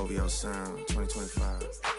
OVO Sound 2025.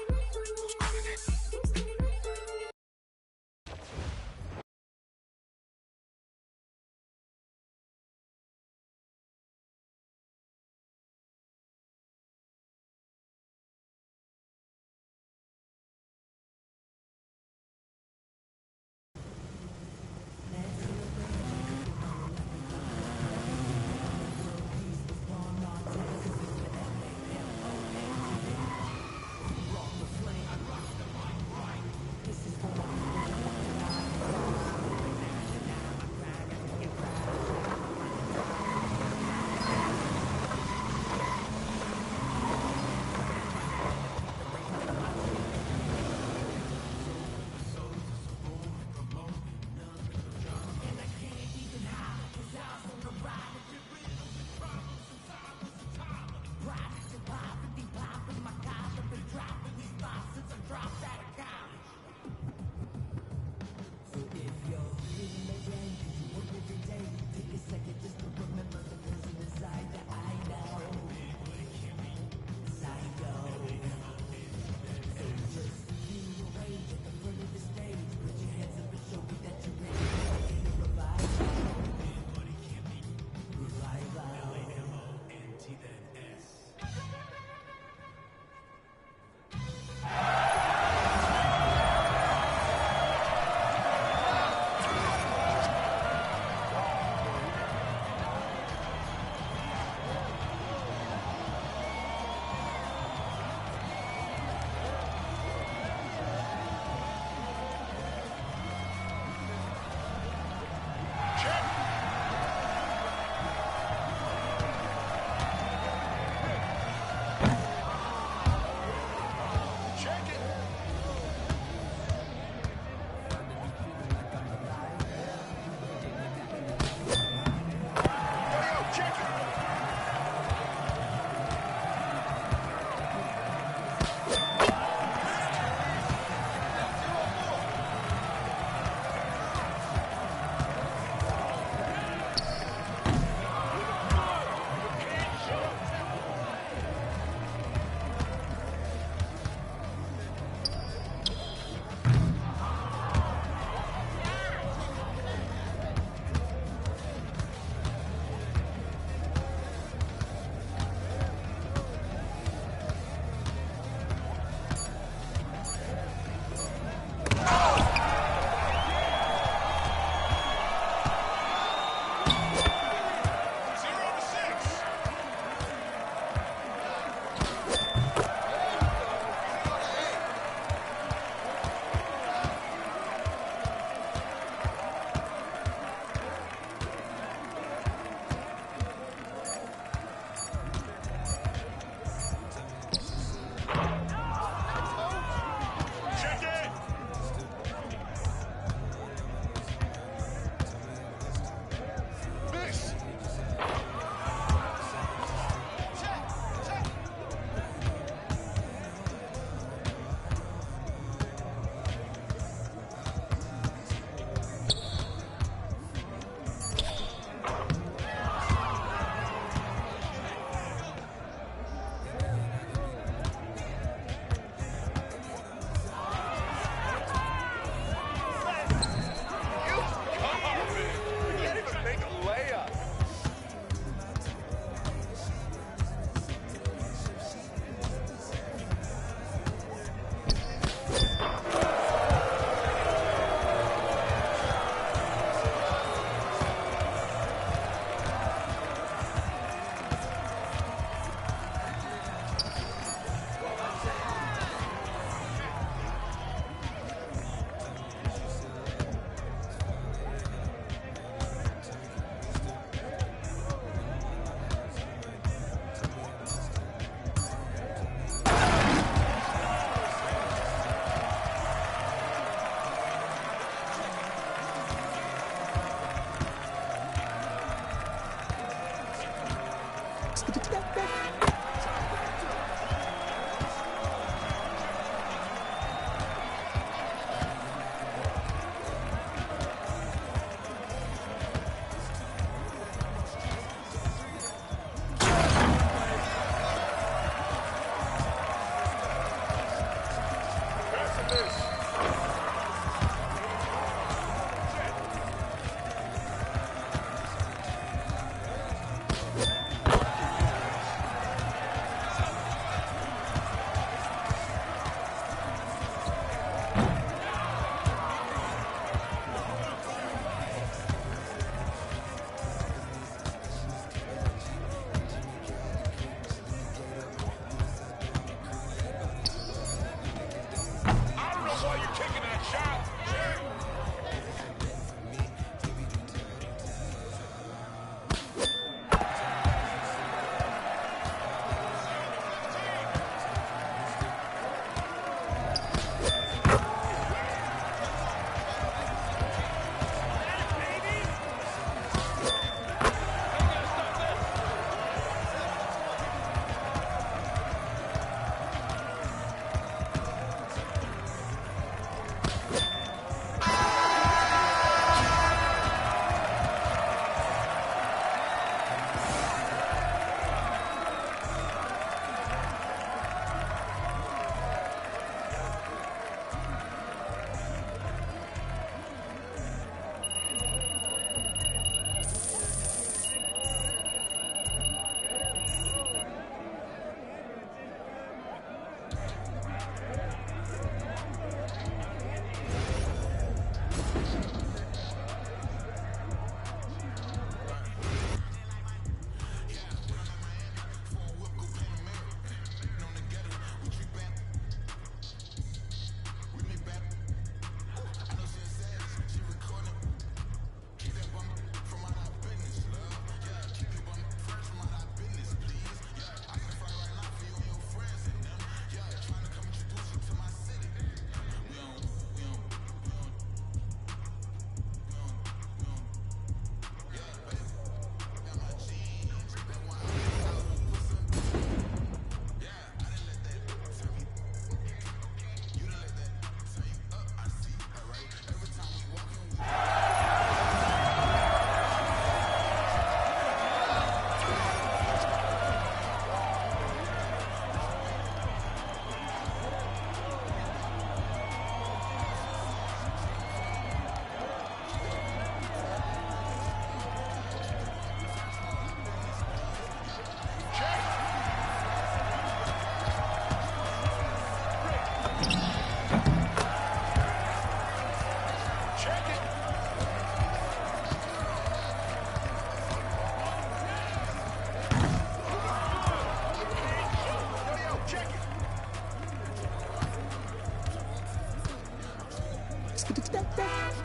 Skip.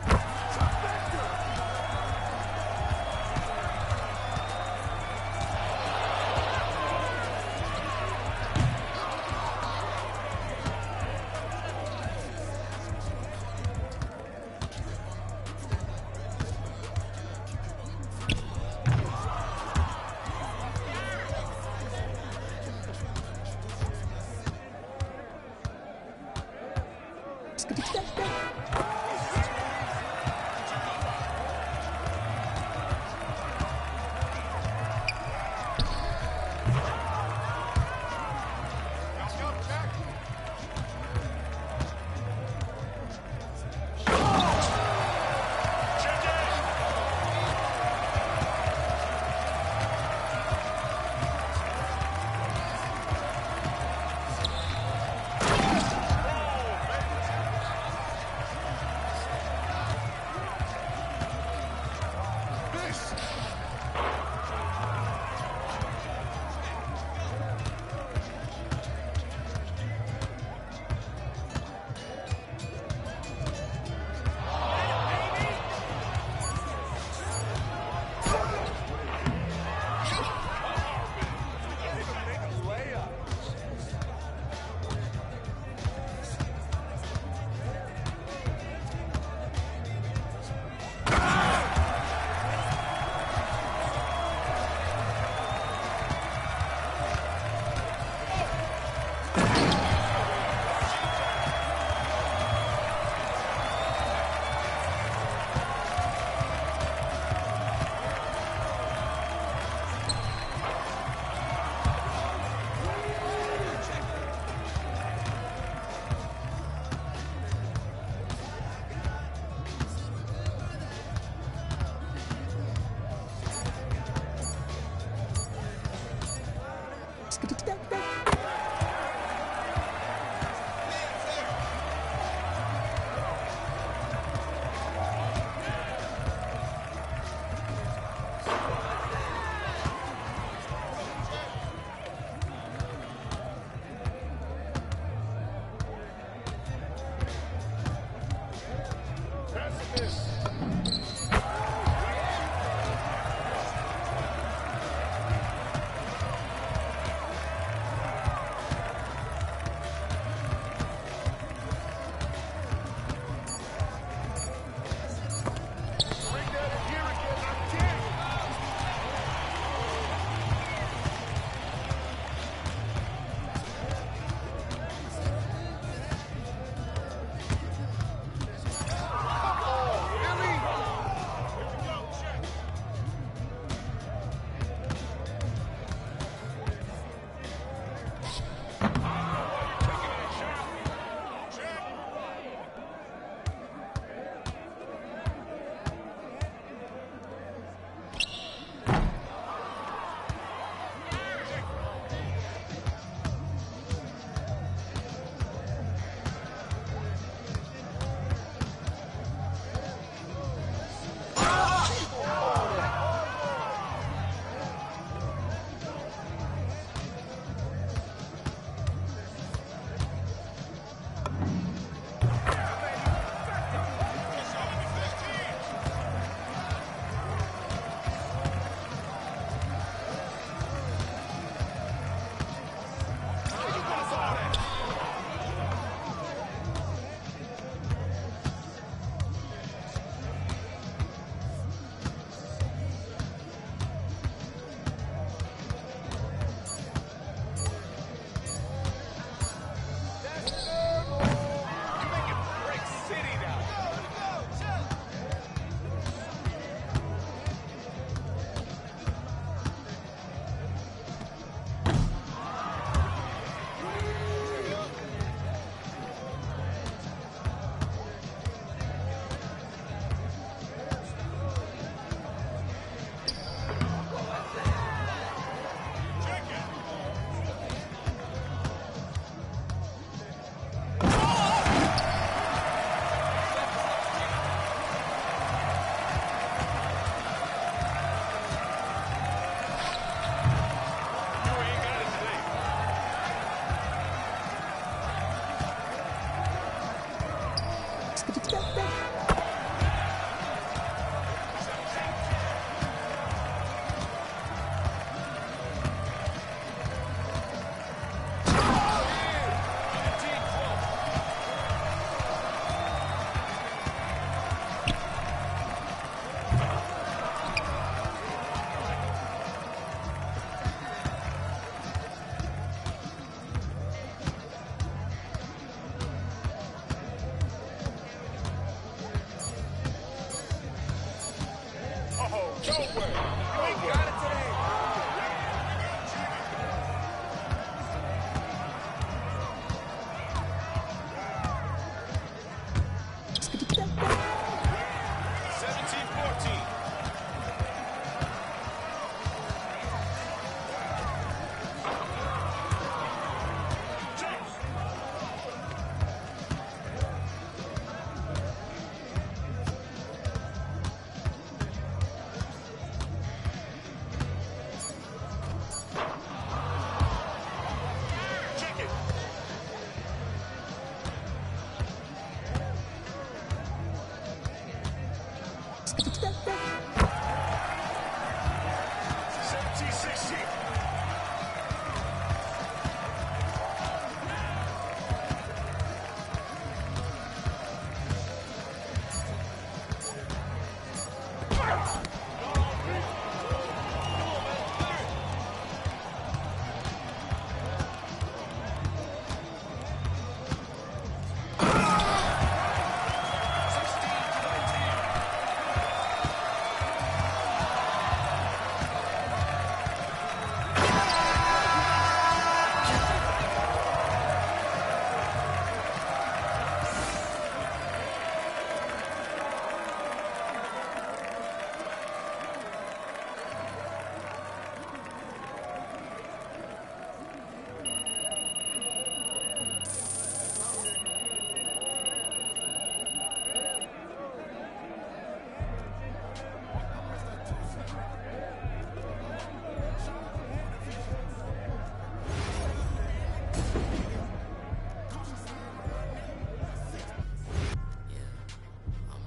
I'm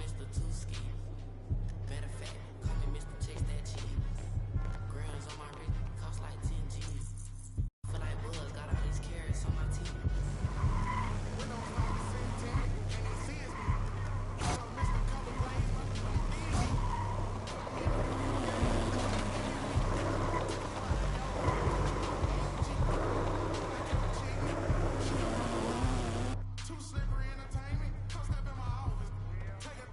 Mr. Two Ski. Matter of fact, call me Mr. Chase That Cheese. Grams on my wrist cost like 10 G's. Feel like Buzz got all these carrots on my teeth. Too slippery entertainment. Come step in my office. Take it.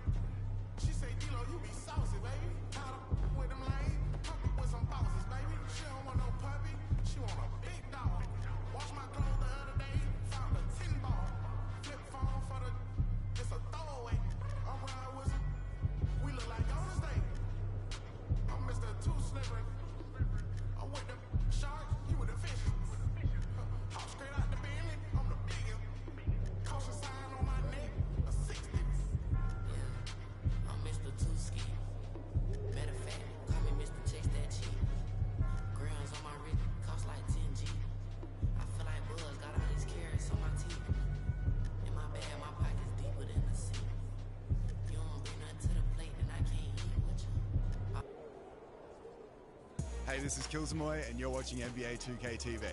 She say, D-Lo, you be saucy, baby. Caught up with them lame. Come with some bosses, baby. She don't want no puppy. She want a big dog. Wash my clothes the other day. Found a 10 ball. Flip phone for the. It's a throwaway. I'm riding with some. We look like Golden State. I'm Mr. Too Slippery. I'm with the sharks. You with the fishes. Hop straight out the Bentley. I'm the biggest. Caution sign on my neck, a 60. I'm Mr. Two Ski. Matter of fact, call me Mr. Chase That Cheese. Grams on my wrist cost like 10 G. I feel like Buzz got all these carrots on my teeth. In my bag, my pockets deeper than the sea. You don't bring nothing to the plate, then I can't eat with you. Hey, this is Kilsamoy, and you're watching NBA 2K TV.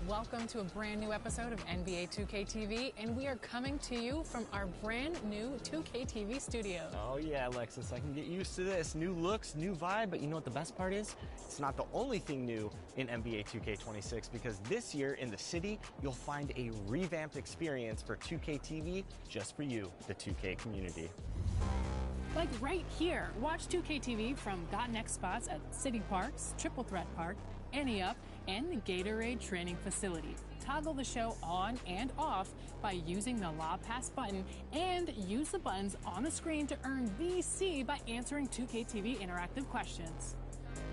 Welcome to a brand new episode of NBA 2K TV, and we are coming to you from our brand new 2K TV studio. Oh yeah, Alexis, I can get used to this. New looks, new vibe, but you know what the best part is? It's not the only thing new in NBA 2K26, because this year in the city, you'll find a revamped experience for 2K TV just for you, the 2K community. Like right here, watch 2K TV from Got Next spots at City Parks, Triple Threat Park, Anyup, and the Gatorade Training Facility. Toggle the show on and off by using the Law Pass button, and use the buttons on the screen to earn VC by answering 2K TV interactive questions.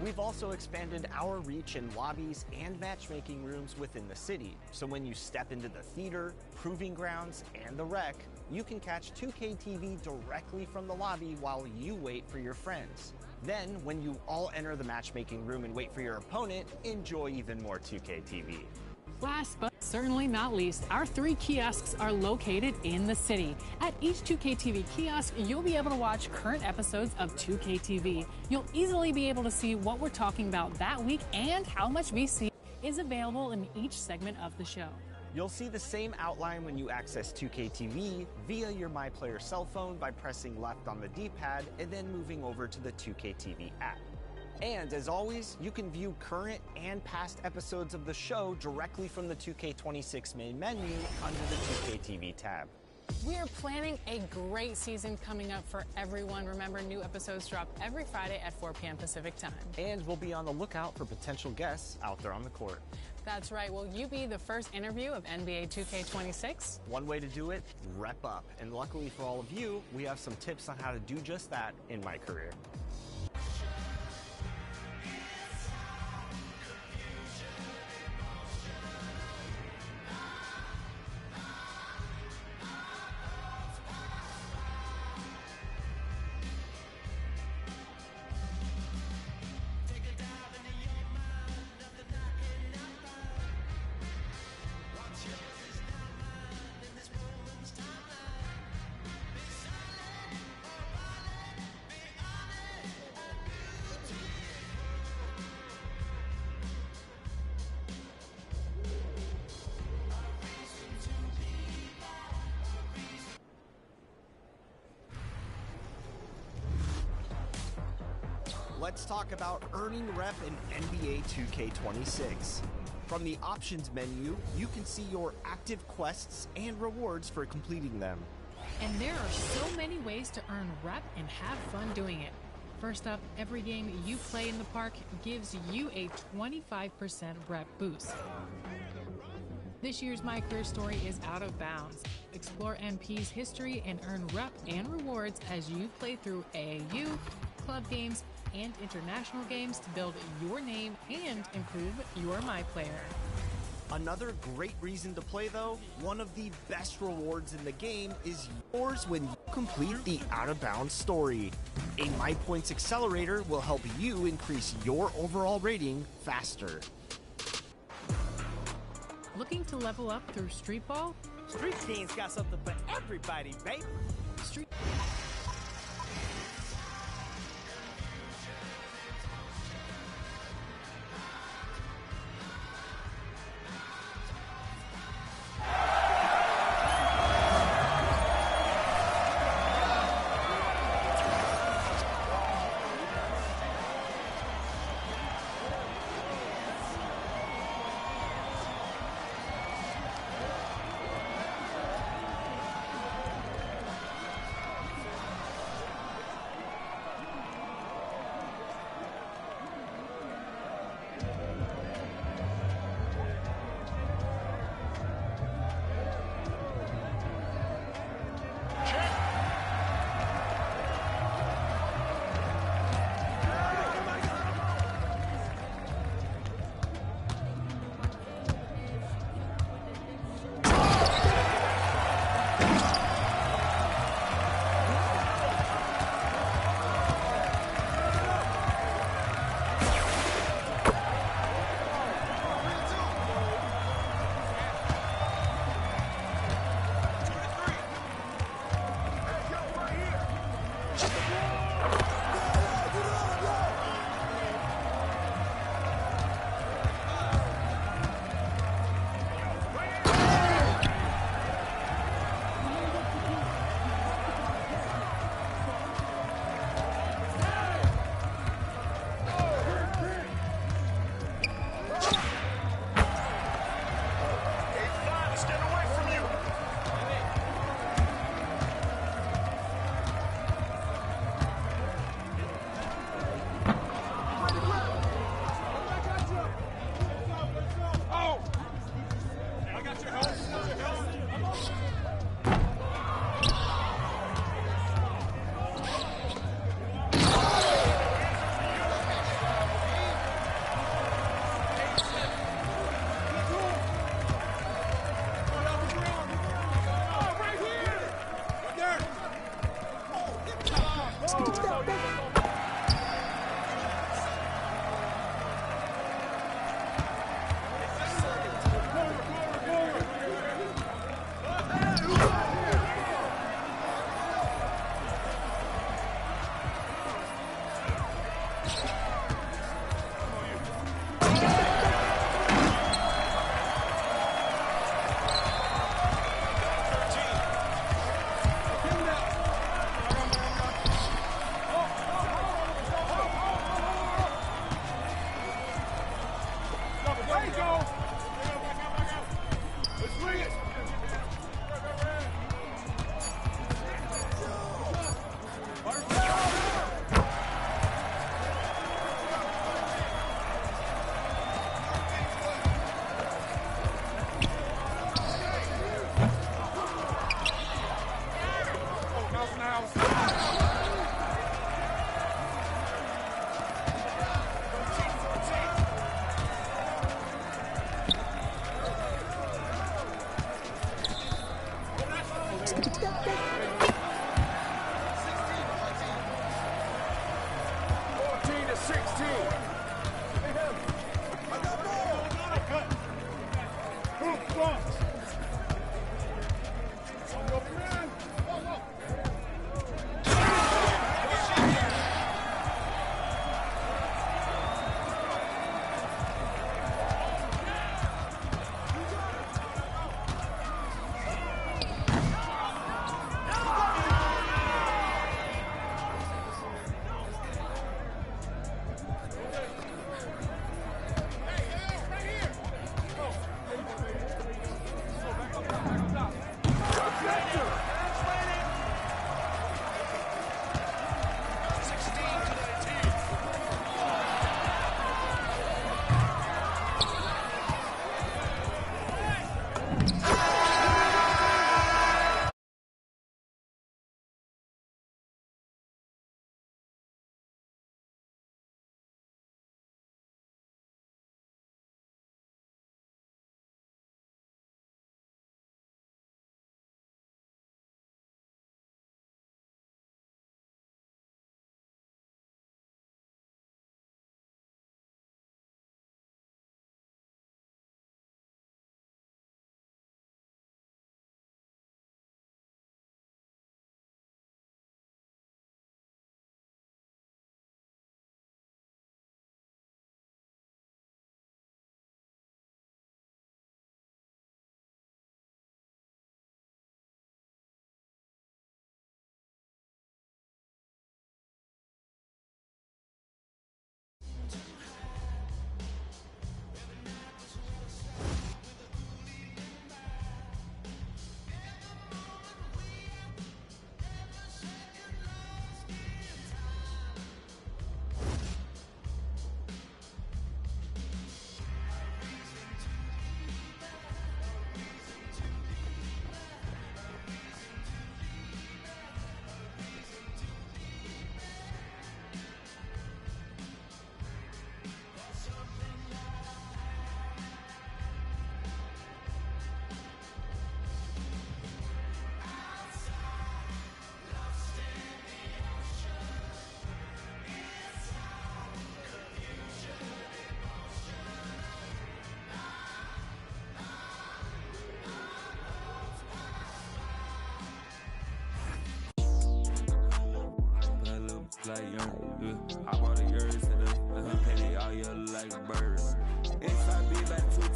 We've also expanded our reach in lobbies and matchmaking rooms within the city. So when you step into the theater, proving grounds, and the rec, you can catch 2K TV directly from the lobby while you wait for your friends. Then, when you all enter the matchmaking room and wait for your opponent, enjoy even more 2K TV. Last but certainly not least, our 3 kiosks are located in the city. At each 2K TV kiosk, you'll be able to watch current episodes of 2K TV. You'll easily be able to see what we're talking about that week and how much VC is available in each segment of the show. You'll see the same outline when you access 2K TV via your MyPlayer cell phone by pressing left on the D-pad and then moving over to the 2K TV app. And as always, you can view current and past episodes of the show directly from the 2K26 main menu under the 2K TV tab. We are planning a great season coming up for everyone. Remember, new episodes drop every Friday at 4 p.m. Pacific time. And we'll be on the lookout for potential guests out there on the court. That's right. Will you be the first interview of NBA 2K26? One way to do it, rep up. And luckily for all of you, we have some tips on how to do just that in my career. Let's talk about earning rep in NBA 2K26. From the options menu, you can see your active quests and rewards for completing them. And there are so many ways to earn rep and have fun doing it. First up, every game you play in the park gives you a 25% rep boost. This year's My Career Story is Out of Bounds. Explore MP's history and earn rep and rewards as you play through AAU, club games, and international games to build your name and improve your My Player. Another great reason to play though, one of the best rewards in the game is yours when you complete the Out of Bounds story. A MyPoints Accelerator will help you increase your overall rating faster. Looking to level up through Street Ball? Street Kings got something for everybody, baby. Street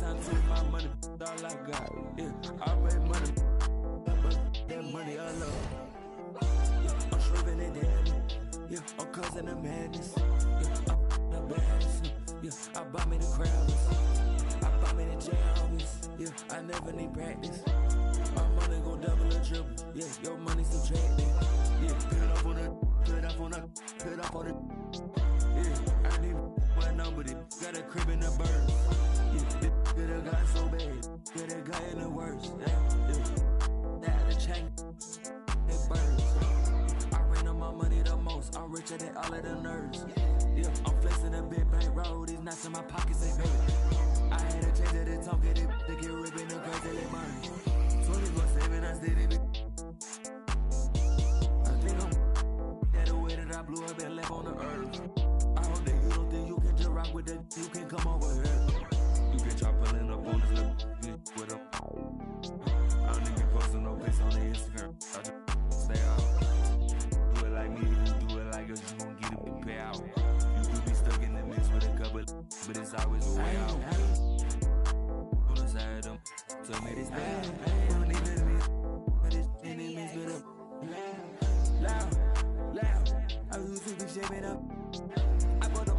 time to my money, all I got. Yeah, I made money, but that money I love. Yeah, I'm shriving it down. Yeah, I'm causing the madness. Yeah, I'm the baddest. Yeah, I bought me the crowds. I bought me the jobs. Yeah, I never need practice. My money gon' double or triple. Yeah, your money subtracted. Yeah, put it up on the, put it up on the, put it up on the. Yeah, I need my number. Got a crib in the bird. Yeah, could have got so bad. Yeah, that guy in the worst. Yeah. That the chain. That birds. I ran on my money the most. I'm richer than all of the nerds. Yeah, I'm flexing a big bank roll. These nuts in my pockets ain't hurt. I had a change of the talk. Get it to get ripping the girls till they burn. 24/7, I stay it. I think I'm that the way that I blew up and left on the earth. I hope that you don't think you can just rock with that. You can come over here. You can try pulling up on this with them. I don't even be posting no pics on the Instagram. I just stay out. Do it like me, you do it like us. You gon' get it, we pay out. You do be stuck in the mix with a couple, but it's always a way out. On the side of them, tell me this bad. Don't even me, but it's in the mix with them. Loud, loud. I used to be shaping up. I bought them.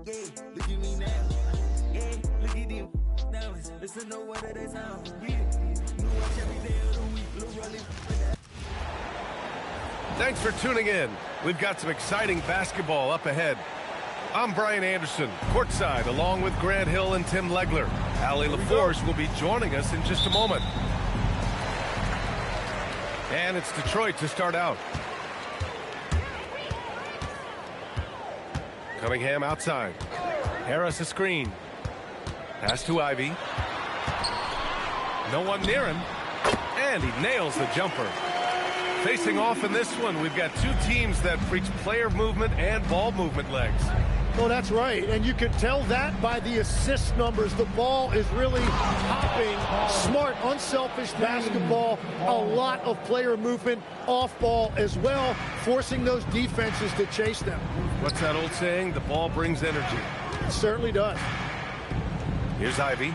Yeah, look at me now. Yeah, look at them. Now listen to what it is now. Yeah, new watch every day of the week. Blue running. Thanks for tuning in. We've got some exciting basketball up ahead. I'm Brian Anderson, courtside, along with Grant Hill and Tim Legler. Allie LaForce will be joining us in just a moment. And it's Detroit to start out. Cunningham outside. Harris a screen. Pass to Ivy. No one near him. And he nails the jumper. Facing off in this one, we've got two teams that preach player movement and ball movement legs. Oh, that's right. And you can tell that by the assist numbers. The ball is really hopping. Smart, unselfish basketball. A lot of player movement off ball as well, forcing those defenses to chase them. What's that old saying? The ball brings energy. It certainly does. Here's Ivy.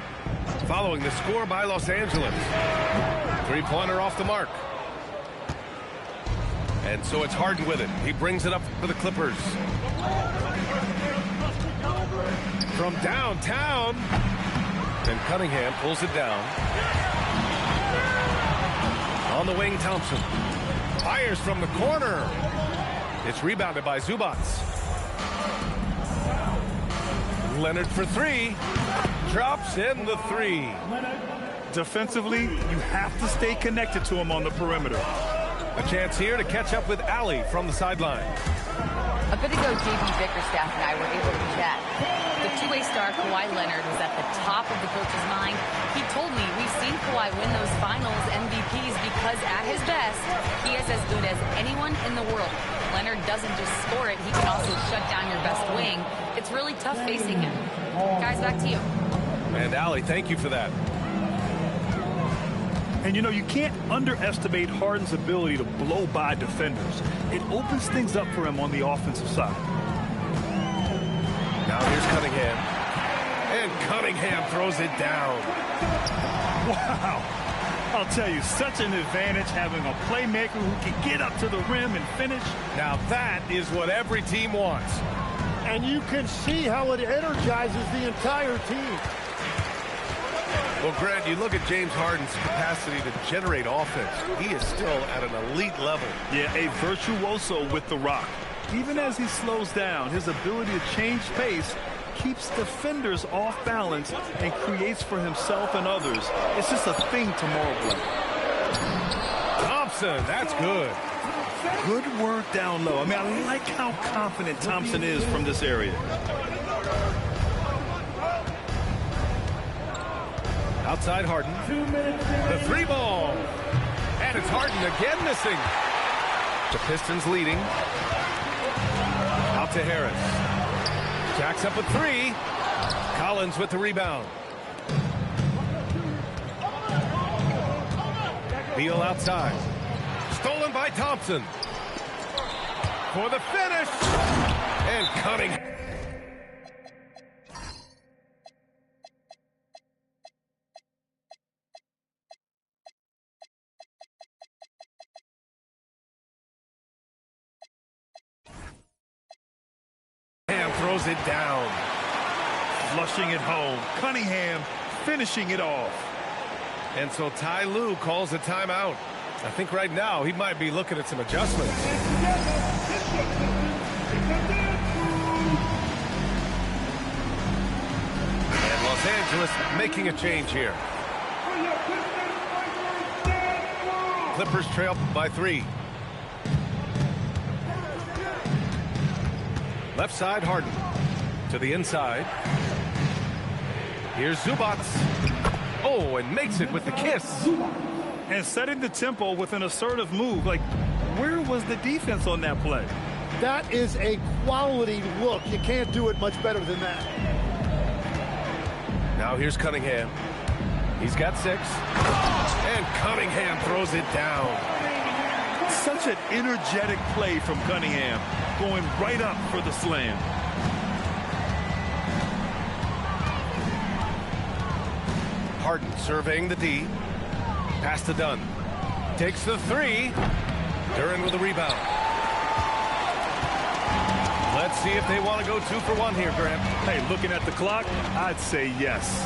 Following the score by Los Angeles. Three-pointer off the mark. And so it's Harden with it. He brings it up for the Clippers. From downtown. And Cunningham pulls it down. On the wing, Thompson. Fires from the corner. It's rebounded by Zubac. Leonard for three. Drops in the three. Defensively, you have to stay connected to him on the perimeter. A chance here to catch up with Allie from the sideline. A bit ago, J.B. Bickerstaff and I were able to chat. The two-way star Kawhi Leonard was at the top of the coach's mind. He told me we've seen Kawhi win those finals MVPs because at his best, he is as good as anyone in the world. Leonard doesn't just score it, he can also shut down your best wing. It's really tough facing him. Guys, back to you. And Allie, thank you for that. And, you know, you can't underestimate Harden's ability to blow by defenders. It opens things up for him on the offensive side. Now here's Cunningham. And Cunningham throws it down. Wow. I'll tell you, such an advantage having a playmaker who can get up to the rim and finish. Now that is what every team wants. And you can see how it energizes the entire team. Well, Grant, you look at James Harden's capacity to generate offense. He is still at an elite level. Yeah, a virtuoso with the rock. Even as he slows down, his ability to change pace keeps defenders off balance and creates for himself and others. It's just a thing tomorrow play. Thompson, that's good. Good work down low. I mean, I like how confident Thompson is from this area. Outside Harden. The three ball. And it's Harden again missing. The Pistons leading. Out to Harris. Jacks up a three. Collins with the rebound. Beal outside. Stolen by Thompson. For the finish. And Cunningham. throws it down. Flushing it home. Cunningham finishing it off. And so Ty Lue calls a timeout. I think right now he might be looking at some adjustments. And Los Angeles making a change here. Clippers trail by 3. Left side, Harden. To the inside. Here's Zubac. Oh, and makes it with the kiss. And setting the tempo with an assertive move. Like, where was the defense on that play? That is a quality look. You can't do it much better than that. Now here's Cunningham. He's got 6. And Cunningham throws it down. Such an energetic play from Cunningham. Going right up for the slam. Harden surveying the D. Pass to Dunn. Takes the 3. Duren with a rebound. Let's see if they want to go 2 for 1 here, Grant. Hey, looking at the clock, I'd say yes.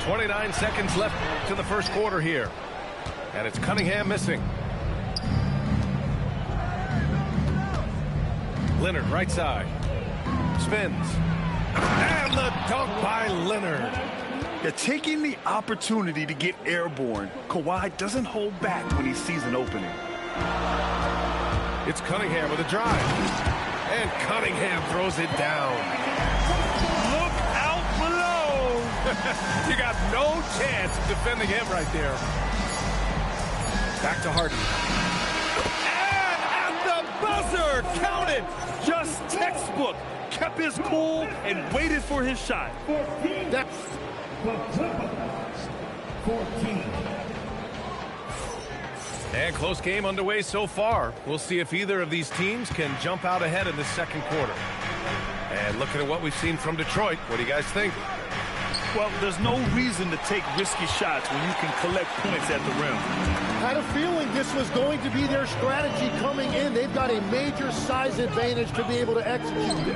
.29 seconds left to the first quarter here. And it's Cunningham missing. Leonard right side. Spins. And the dunk by Leonard. They're taking the opportunity to get airborne. Kawhi doesn't hold back when he sees an opening. It's Cunningham with a drive. And Cunningham throws it down. Look out below. You got no chance of defending him right there. Back to Harden. And at the buzzer, counted. Just textbook. Kept his cool and waited for his shot. 14. And close game underway so far. We'll see if either of these teams can jump out ahead in the second quarter. And looking at what we've seen from Detroit, what do you guys think? Well, there's no reason to take risky shots when you can collect points at the rim. Had a feeling this was going to be their strategy coming in. They've got a major size advantage to be able to execute this.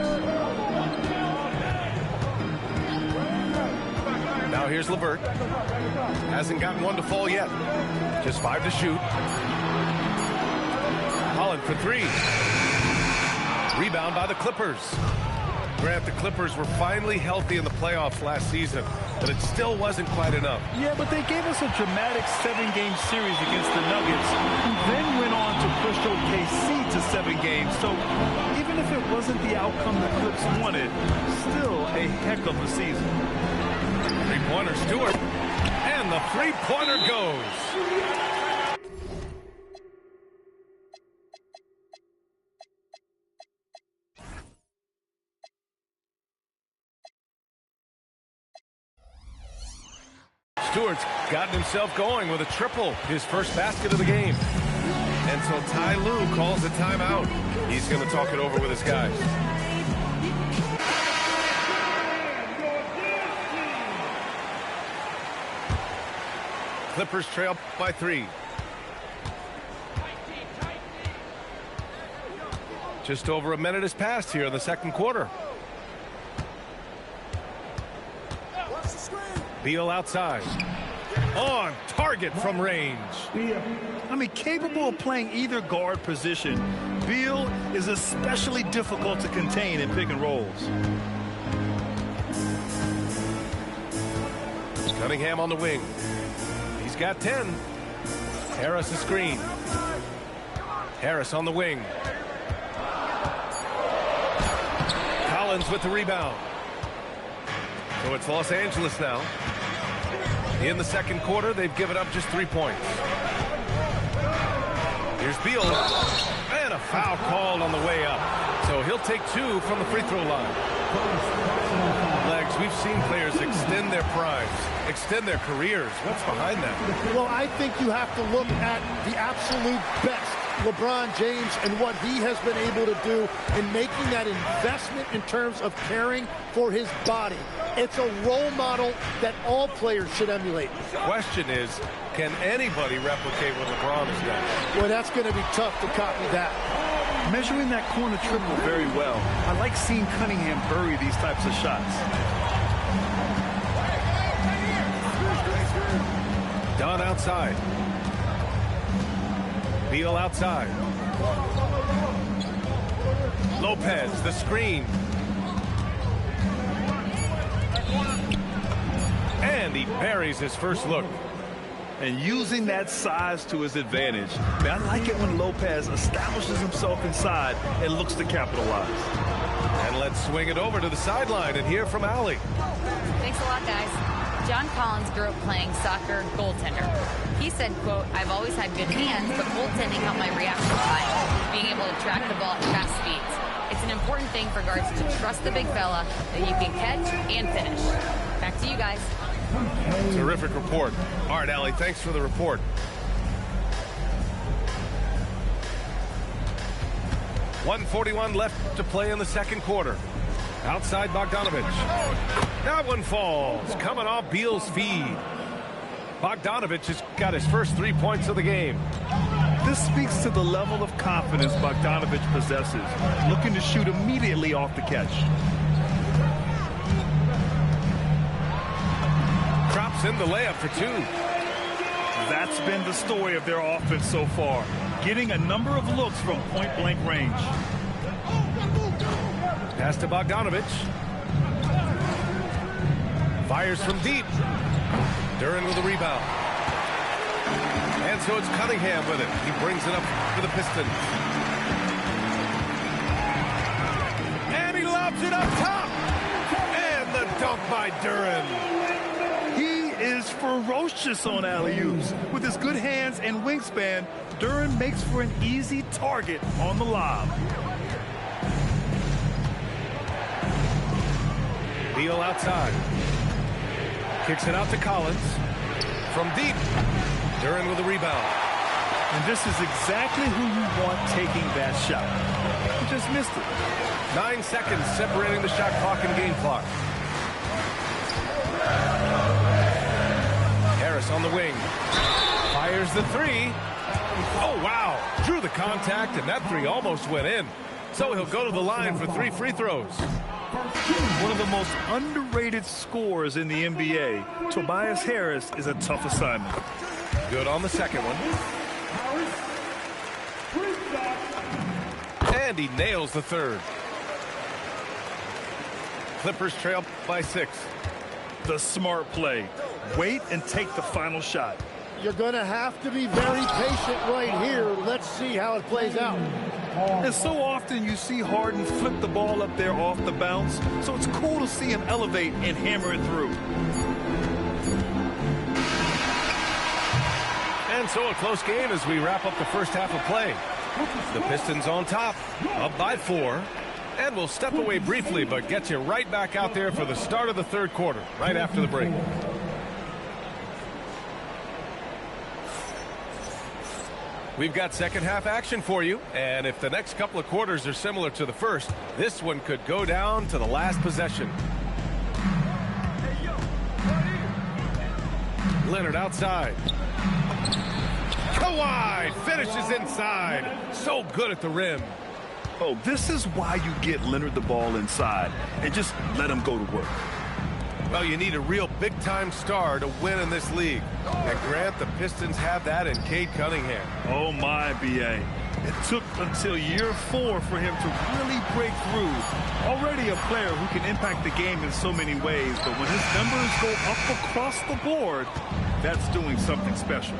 Now here's LeVert. Hasn't gotten one to fall yet. Just 5 to shoot. Holland for 3. Rebound by the Clippers. Grant, the Clippers were finally healthy in the playoffs last season, but it still wasn't quite enough. Yeah, but they gave us a dramatic 7-game series against the Nuggets, who then went on to push OKC to 7 games. So even if it wasn't the outcome the Clips wanted, still a heck of a season. Three-pointer, Stewart. And the three-pointer goes. Stewart's gotten himself going with a triple, his first basket of the game. And so Ty Lue calls a timeout. He's going to talk it over with his guys. Clippers trail by 3. Just over a minute has passed here in the second quarter. Beal outside. On target from range. I mean, capable of playing either guard position, Beal is especially difficult to contain in pick and rolls. Cunningham on the wing. He's got 10. Harris a screen. Harris on the wing. Collins with the rebound. So it's Los Angeles now. In the second quarter, they've given up just 3 points. Here's Beal. And a foul called on the way up. So he'll take 2 from the free throw line. Legs, we've seen players extend their primes, extend their careers. What's behind that? Well, I think you have to look at the absolute best LeBron James and what he has been able to do in making that investment in terms of caring for his body. It's a role model that all players should emulate. The question is, can anybody replicate what LeBron has done? Well, that's going to be tough to copy that. Measuring that corner triple very well. I like seeing Cunningham bury these types of shots. Dunn outside. Beal outside. Lopez, the screen. And he buries his first look. And using that size to his advantage. Man, I like it when Lopez establishes himself inside and looks to capitalize. And let's swing it over to the sideline and hear from Allie. Thanks a lot, guys. John Collins grew up playing soccer goaltender. He said, quote, "I've always had good hands, but goaltending helped my reaction time, being able to track the ball at fast speeds. It's an important thing for guards to trust the big fella that you can catch and finish." Back to you guys. Terrific report. All right, Allie, thanks for the report. .141 left to play in the second quarter. Outside Bogdanovic. That one falls, coming off Beal's feed. Bogdanovic has got his first 3 points of the game. This speaks to the level of confidence Bogdanovic possesses, looking to shoot immediately off the catch. Drops in the layup for two. That's been the story of their offense so far, getting a number of looks from point-blank range. Pass to Bogdanovic. Fires from deep. Duren with a rebound. And so it's Cunningham with it. He brings it up for the Pistons. And he lobs it up top. And the dunk by Duren. He is ferocious on alley-oops. With his good hands and wingspan, Duren makes for an easy target on the lob. Beal outside. Kicks it out to Collins. From deep. Duren with a rebound. And this is exactly who you want taking that shot. He just missed it. 9 seconds separating the shot clock and game clock. Harris on the wing. Fires the three. Oh, wow. Drew the contact, and that three almost went in. So he'll go to the line for 3 free throws. One of the most underrated scorers in the NBA, Tobias Harris, is a tough assignment. Good on the second one. And he nails the third. Clippers trail by 6. The smart play. Wait and take the final shot. You're going to have to be very patient right here. Let's see how it plays out. And so often you see Harden flip the ball up there off the bounce, so it's cool to see him elevate and hammer it through. And so a close game as we wrap up the first half of play. The Pistons on top, up by 4. And we'll step away briefly, but get you right back out there for the start of the third quarter, right after the break. We've got second half action for you, and if the next couple of quarters are similar to the first, this one could go down to the last possession. Leonard outside. Kawhi finishes inside. So good at the rim. Oh, this is why you get Leonard the ball inside and just let him go to work. Well, you need a real big-time star to win in this league. And Grant, the Pistons have that in Cade Cunningham. Oh, my, B.A. It took until year 4 for him to really break through. Already a player who can impact the game in so many ways, but when his numbers go up across the board, that's doing something special.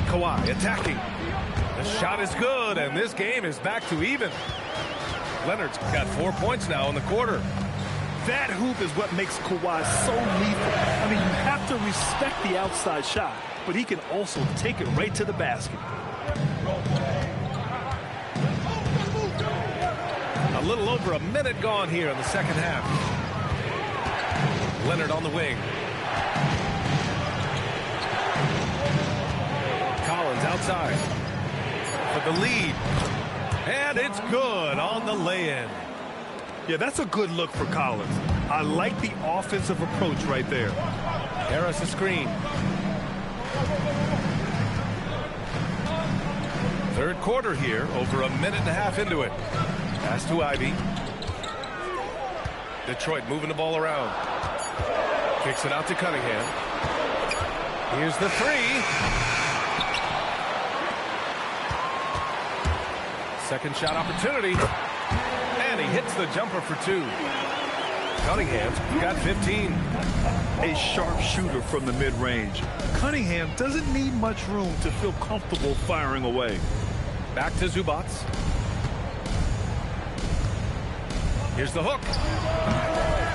Kawhi attacking. The shot is good, and this game is back to even. Leonard's got 4 points now in the quarter. That hoop is what makes Kawhi so lethal. I mean, you have to respect the outside shot, but he can also take it right to the basket. A little over a minute gone here in the second half. Leonard on the wing. Collins outside for the lead. And it's good on the lay-in. Yeah, that's a good look for Collins. I like the offensive approach right there. Harris a screen. Third quarter here, over a minute and a half into it. Pass to Ivy. Detroit moving the ball around. Kicks it out to Cunningham. Here's the three. Second shot opportunity. And he hits the jumper for two. Cunningham's got 15. A sharp shooter from the mid-range. Cunningham doesn't need much room to feel comfortable firing away. Back to Zubac. Here's the hook.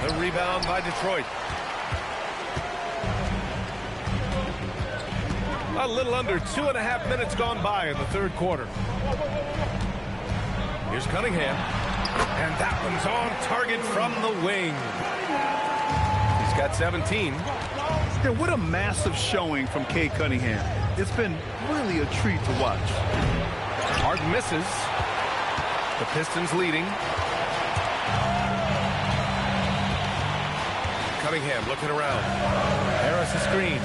The rebound by Detroit. A little under 2.5 minutes gone by in the third quarter. Here's Cunningham. And that one's on target from the wing. He's got 17. Yeah, what a massive showing from Cade Cunningham. It's been really a treat to watch. Harden misses. The Pistons leading. Cunningham looking around. Harris a screen.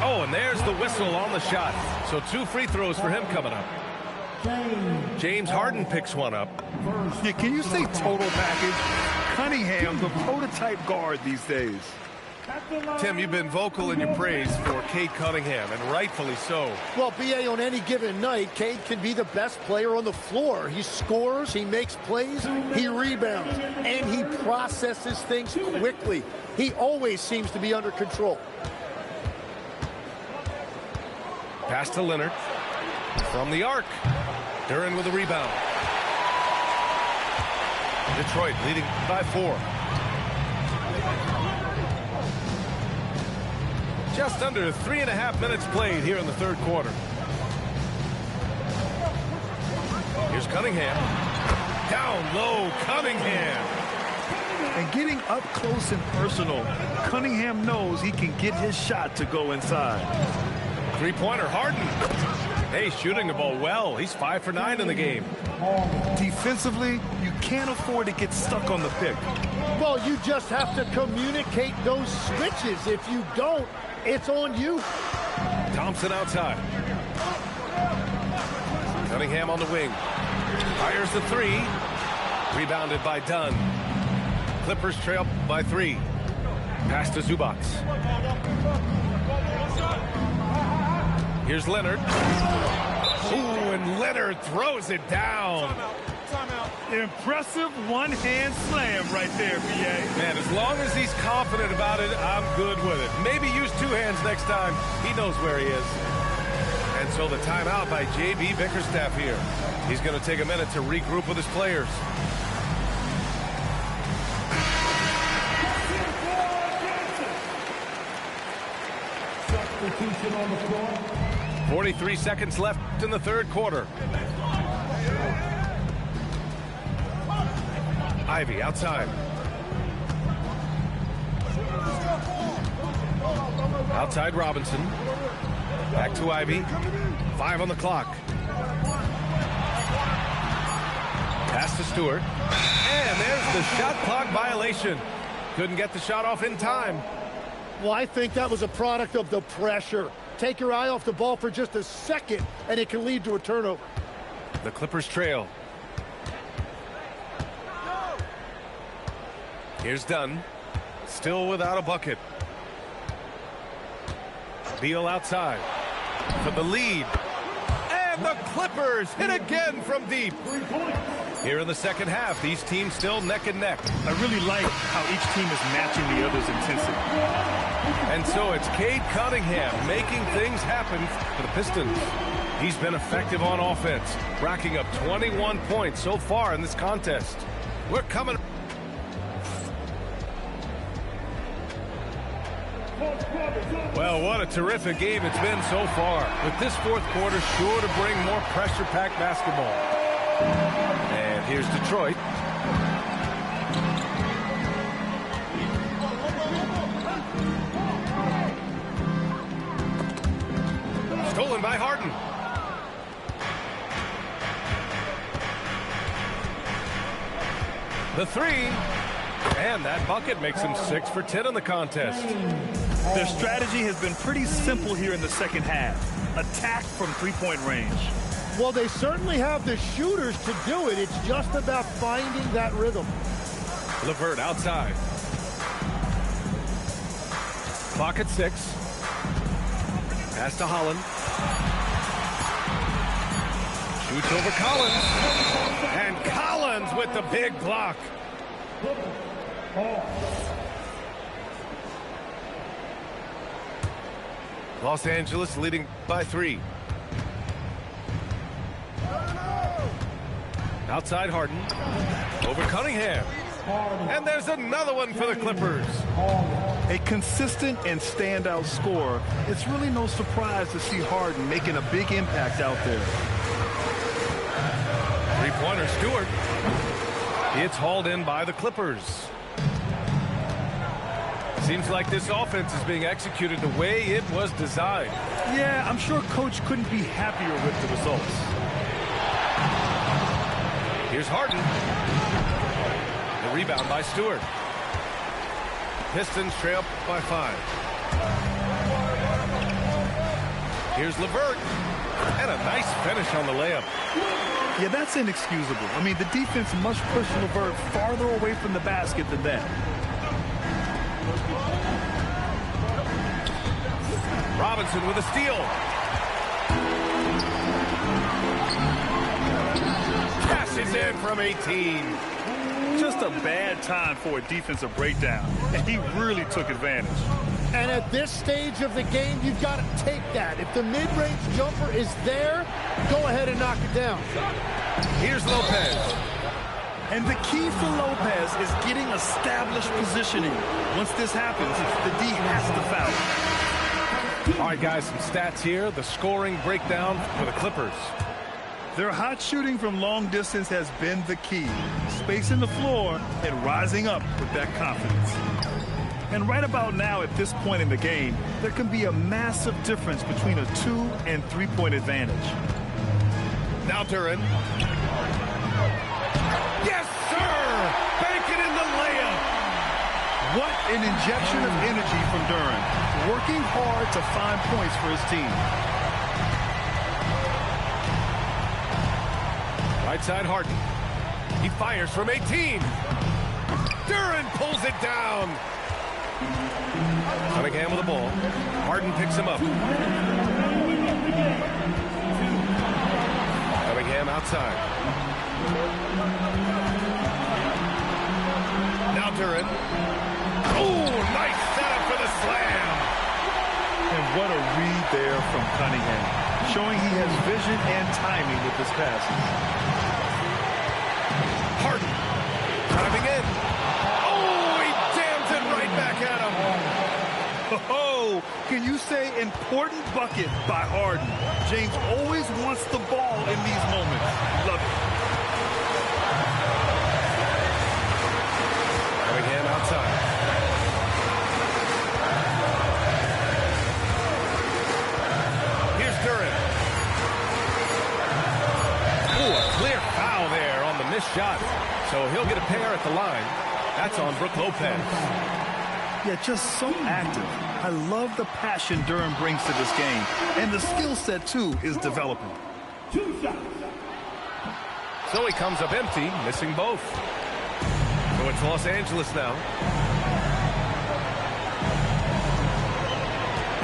Oh, and there's the whistle on the shot. So 2 free throws for him coming up. James Harden picks one up. Yeah, can you say total package? Cunningham, the prototype guard these days. Tim, you've been vocal in your praise for Cade Cunningham, and rightfully so. Well, B.A., on any given night, Cade can be the best player on the floor. He scores, he makes plays, he rebounds, and he processes things quickly. He always seems to be under control. Pass to Leonard. From the arc. Duren with a rebound. Detroit leading by 4. Just under 3.5 minutes played here in the third quarter. Here's Cunningham. Down low, Cunningham. And getting up close and personal, Cunningham knows he can get his shot to go inside. Three-pointer, Harden. Hey, shooting the ball well. He's 5 for 9 in the game. Defensively, you can't afford to get stuck on the pick. Well, you just have to communicate those switches. If you don't, it's on you. Thompson outside. Cunningham on the wing. Fires the three. Rebounded by Dunn. Clippers trail by 3. Pass to Zubac. Here's Leonard. Ooh, and Leonard throws it down. Impressive one-hand slam right there, B.A. Man, as long as he's confident about it, I'm good with it. Maybe use 2 hands next time. He knows where he is. And so the timeout by J.B. Bickerstaff here. He's going to take a minute to regroup with his players. Substitution on the floor. 43 seconds left in the third quarter. Ivy outside. Outside Robinson. Back to Ivy. 5 on the clock. Pass to Stewart. And there's the shot clock violation. Couldn't get the shot off in time. Well, I think that was a product of the pressure. Take your eye off the ball for just a second, and it can lead to a turnover. The Clippers trail. Here's Dunn. Still without a bucket. Beal outside for the lead. And the Clippers hit again from deep. Here in the second half, these teams still neck and neck. I really like how each team is matching the other's intensity. And so it's Cade Cunningham making things happen for the Pistons. He's been effective on offense, racking up 21 points so far in this contest. We're coming. Well, what a terrific game it's been so far. With this fourth quarter sure to bring more pressure-packed basketball. And here's Detroit. one by Harden. The three, and that bucket makes him 6 for 10 in the contest. Their strategy has been pretty simple here in the second half. Attack from three-point range. Well, they certainly have the shooters to do it. It's just about finding that rhythm. LeVert outside. Clock at 6. Pass to Holland. Shoots over Collins. And Collins with the big block. Los Angeles leading by 3. Outside Harden. Over Cunningham. And there's another one for the Clippers. A consistent and standout scorer. It's really no surprise to see Harden making a big impact out there. Three-pointer Stewart. It's hauled in by the Clippers. Seems like this offense is being executed the way it was designed. Yeah, I'm sure Coach couldn't be happier with the results. Here's Harden. The rebound by Stewart. Pistons trail by 5. Here's LeVert. And a nice finish on the layup. Yeah, that's inexcusable. I mean, the defense must push LeVert farther away from the basket than that. Robinson with a steal. Cashes in from 18. Just a bad time for a defensive breakdown, and he really took advantage. And at this stage of the game, you've got to take that. If the mid-range jumper is there, go ahead and knock it down. Here's Lopez. And the key for Lopez is getting established positioning. Once this happens, the D has to foul. All right, guys, some stats here. The scoring breakdown for the Clippers. Their hot shooting from long distance has been the key. Spacing the floor and rising up with that confidence. And right about now, at this point in the game, there can be a massive difference between a 2- and 3-point advantage. Now Duran. Yes, sir! Bank it in the layup! What an injection of energy from Duran. Working hard to find points for his team. Right side Harden. He fires from 18. Duran pulls it down. Cunningham with the ball. Harden picks him up. Cunningham outside. Now Duran. Oh, nice setup for the slam. And what a read there from Cunningham, showing he has vision and timing with his passes. Harden driving in. Oh, he jams it right back at him. Oh, can you say important bucket by Harden? James always wants the ball in these moments. Love it. Cunningham outside. Here's Duran. Oh, a clear foul there on the missed shot. So he'll get a pair at the line. That's on Brook Lopez. Yeah, just so active. I love the passion Duran brings to this game. And the skill set, too, is developing. So he comes up empty, missing both. So it's Los Angeles now.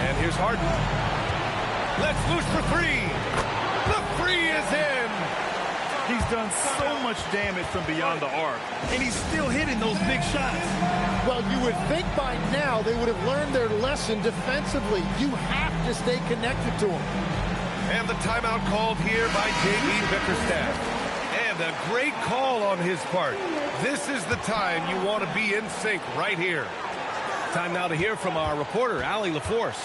And here's Harden. Let's loose for 3. The 3 is in. He's done so much damage from beyond the arc, and he's still hitting those big shots. Well, you would think by now they would have learned their lesson defensively. You have to stay connected to him. And the timeout called here by J.B. Bickerstaff. And a great call on his part. This is the time you want to be in sync right here. Time now to hear from our reporter, Allie LaForce.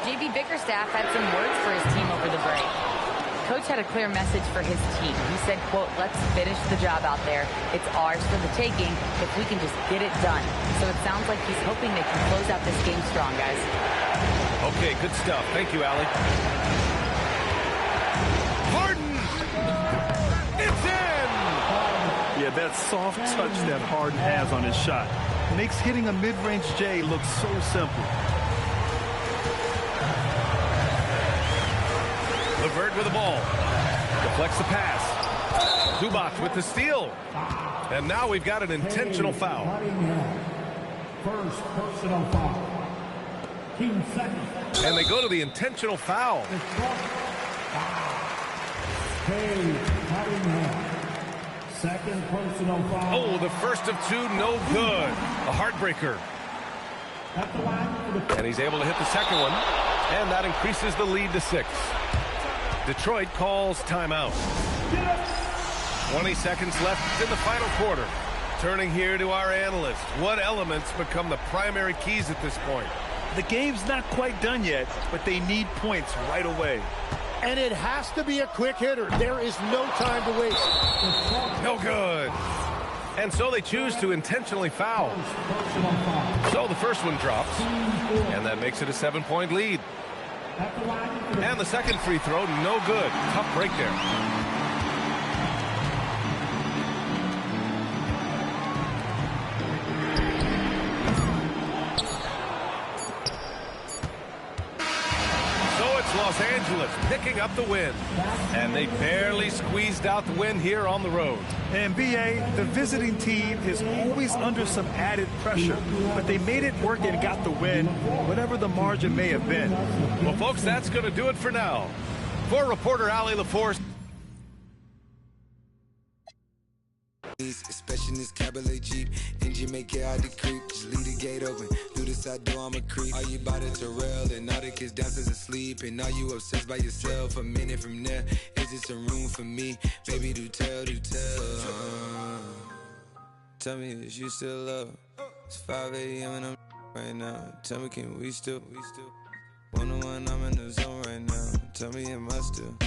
J.B. Bickerstaff had some words for his team over the break. Coach had a clear message for his team. He said, quote, let's finish the job out there. It's ours for the taking if we can just get it done. So it sounds like he's hoping they can close out this game strong, guys. Okay, good stuff. Thank you, Allie. that soft touch that Harden has on his shot. Makes hitting a mid-range J look so simple. LeVert with the ball. Deflects the pass. Zubac with the steal. And now we've got an intentional foul. First personal foul. Team second. And they go to the intentional foul. Second personal foul. Oh, the first of two, no good. A heartbreaker. And he's able to hit the second one. And that increases the lead to 6. Detroit calls timeout. 20 seconds left in the final quarter. Turning here to our analyst. What elements become the primary keys at this point? The game's not quite done yet, but they need points right away. And it has to be a quick hitter. There is no time to waste. No good. And so they choose to intentionally foul. So the first one drops. And that makes it a 7-point lead. And the second free throw, no good. Tough break there. Los Angeles picking up the win. And they barely squeezed out the win here on the road. And BA, the visiting team is always under some added pressure, but they made it work and got the win, whatever the margin may have been. Well, folks, that's going to do it for now. For reporter Allie LaForce. Especially in this Cabriolet Jeep, engine make it out the creep. Just leave the gate open, through the side door I'm a creep. Are you about to Terrell and all the kids downstairs asleep? And are you obsessed by yourself? A minute from there, is it some room for me? Baby, do tell, do tell. Tell me, is you still love? It's 5 a.m. and I'm right now. Tell me, can we still? One-on-one, I'm in the zone right now. Tell me, am I still?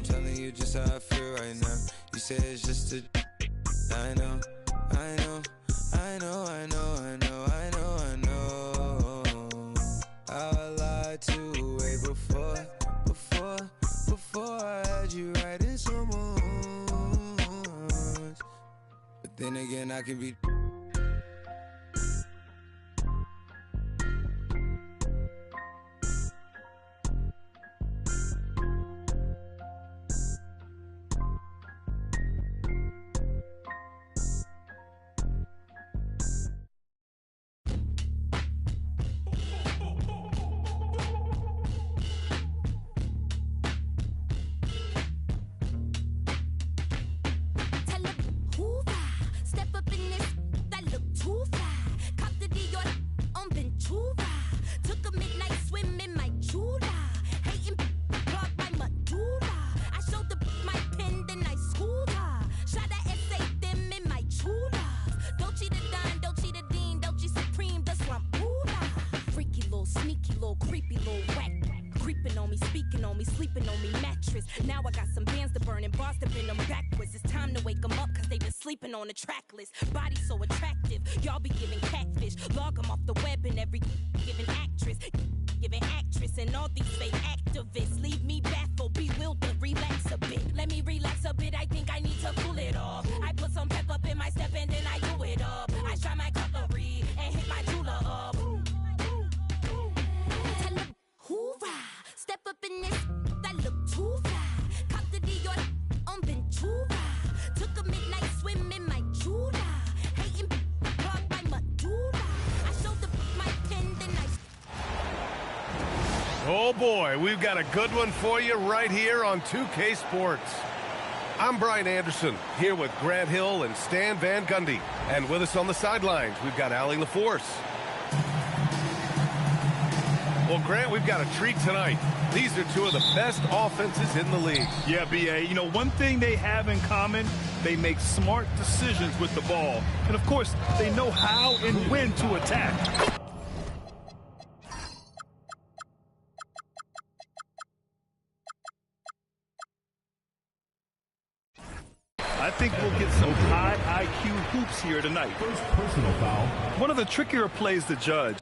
Telling you just how I feel right now. You say it's just a. I know, I know, I know, I know, I know, I know, I know. I lied to way before I had you writing so much. But then again, I can be. On the track list, body so attractive. Y'all be giving catfish, log them off the web and every giving actress, and all these fake activists leave me baffled, bewildered. Relax a bit, let me relax a bit. I think I need to cool it off. I put some pep up in my step and then I do it up. I try my cutlery and hit my jeweler up. Tell them, hoorah, step up in this. That look too fly. Cop the Dior on Ventura. Took a midnight swim in my Jula. Hating clogged by Madura. I showed my pen, then I. Oh boy, we've got a good one for you right here on 2K Sports. I'm Brian Anderson, here with Grant Hill and Stan Van Gundy. And with us on the sidelines, we've got Allie LaForce. Well, Grant, we've got a treat tonight. These are two of the best offenses in the league. Yeah, BA. You know, one thing they have in common, they make smart decisions with the ball. And, of course, they know how and when to attack. I think we'll get some high IQ hoops here tonight. First personal foul. One of the trickier plays to judge.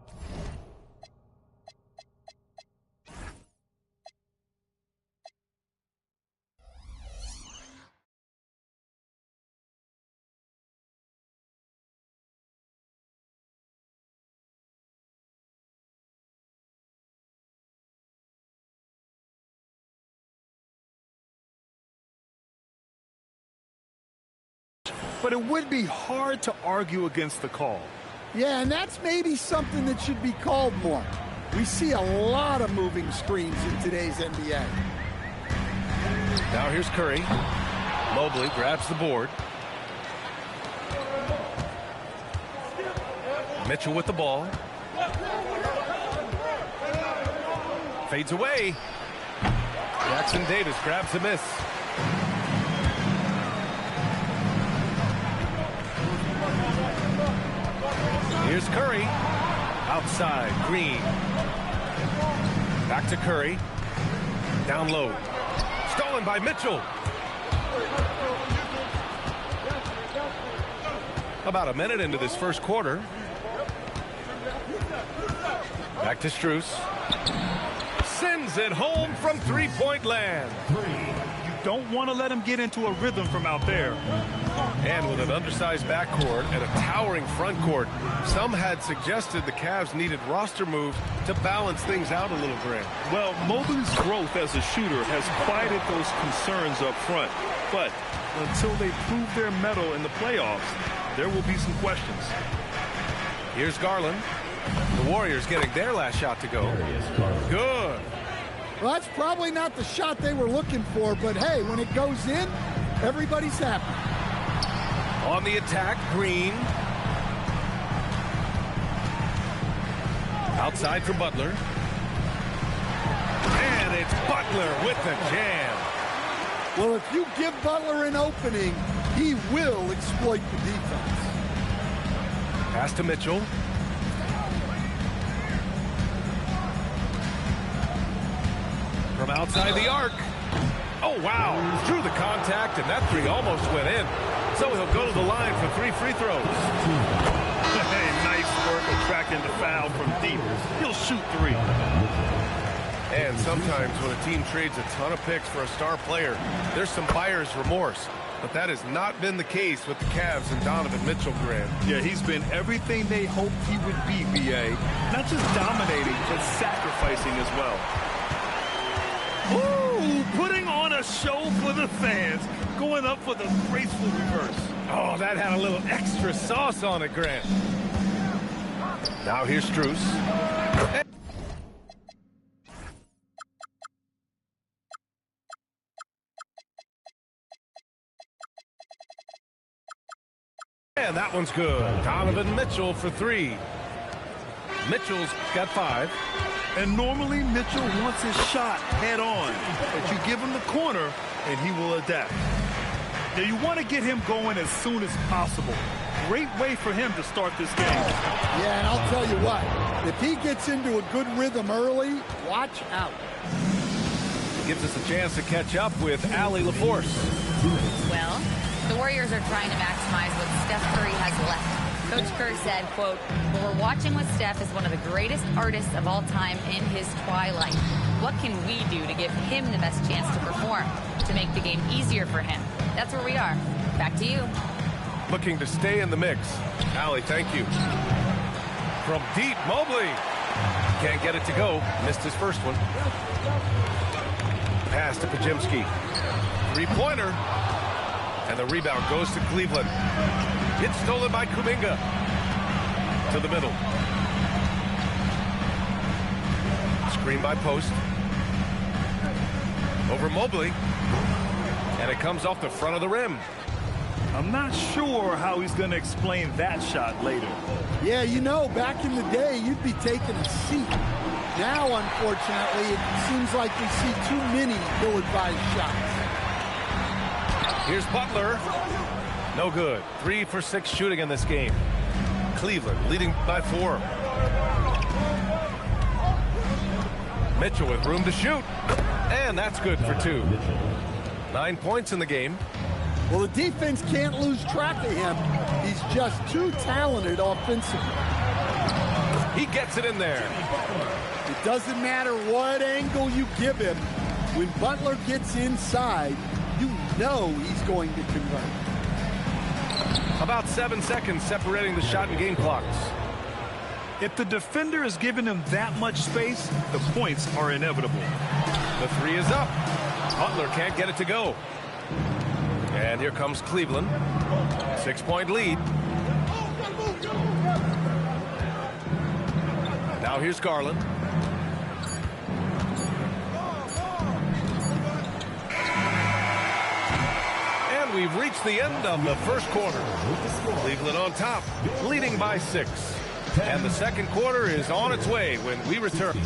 but it would be hard to argue against the call. Yeah, and that's maybe something that should be called more. We see a lot of moving screens in today's NBA. Now here's Curry. Mobley grabs the board. Mitchell with the ball. Fades away. Jackson Davis grabs the miss. Here's Curry. Outside, Green. Back to Curry. Down low. Stolen by Mitchell. About a minute into this first quarter. Back to Strus. Sends it home from three-point land. You don't want to let him get into a rhythm from out there. And with an undersized backcourt and a towering front court, some had suggested the Cavs needed roster moves to balance things out a little, Grant. Well, Mobley's growth as a shooter has quieted those concerns up front. But until they prove their mettle in the playoffs, there will be some questions. Here's Garland. The Warriors getting their last shot to go. Good. Well, that's probably not the shot they were looking for, but hey, when it goes in, everybody's happy. On the attack, Green. Outside for Butler. And it's Butler with the jam. Well, if you give Butler an opening, he will exploit the defense. Pass to Mitchell. From outside the arc. Oh, wow. Drew the contact, and that three almost went in. So he'll go to the line for 3 free throws. Hey, nice work attracting the foul from deep. He'll shoot 3. And sometimes when a team trades a ton of picks for a star player, there's some buyer's remorse. But that has not been the case with the Cavs and Donovan Mitchell, Grant. Yeah, he's been everything they hoped he would be, B.A. Not just dominating, but sacrificing as well. Ooh, putting on a show for the fans, going up for the graceful reverse. Oh, that had a little extra sauce on it, Grant. Now here's Strus. And that one's good. Donovan Mitchell for 3. Mitchell's got 5. And normally Mitchell wants his shot head on, but you give him the corner and he will adapt. Now you want to get him going as soon as possible. Great way for him to start this game. Yeah, and I'll tell you what, if he gets into a good rhythm early, watch out. Gives us a chance to catch up with Allie LaForce. Well, the Warriors are trying to maximize what Steph Curry has left. Coach Kerr said, quote, "Well, we're watching what Steph is one of the greatest artists of all time in his twilight. What can we do to give him the best chance to perform, to make the game easier for him?" That's where we are. Back to you. Looking to stay in the mix. Allie, thank you. From deep, Mobley. Can't get it to go. Missed his first one. Pass to Podziemski. Three-pointer. And the rebound goes to Cleveland. It's stolen by Kuminga. To the middle. Screen by Post. Over Mobley. And it comes off the front of the rim. I'm not sure how he's going to explain that shot later. Yeah, you know, back in the day, you'd be taking a seat. Now, unfortunately, it seems like we see too many ill-advised shots. Here's Butler. No good. 3 for 6 shooting in this game. Cleveland leading by 4. Mitchell with room to shoot. And that's good for 2. 9 points in the game. Well, the defense can't lose track of him. He's just too talented offensively. He gets it in there. It doesn't matter what angle you give him. When Butler gets inside, you know he's going to convert. About 7 seconds separating the shot and game clocks. If the defender is giving him that much space, the points are inevitable. The 3 is up. Butler can't get it to go. And here comes Cleveland. 6-point lead. Now here's Garland. And we've reached the end of the first quarter. Cleveland on top, leading by 6. And the second quarter is on its way when we return.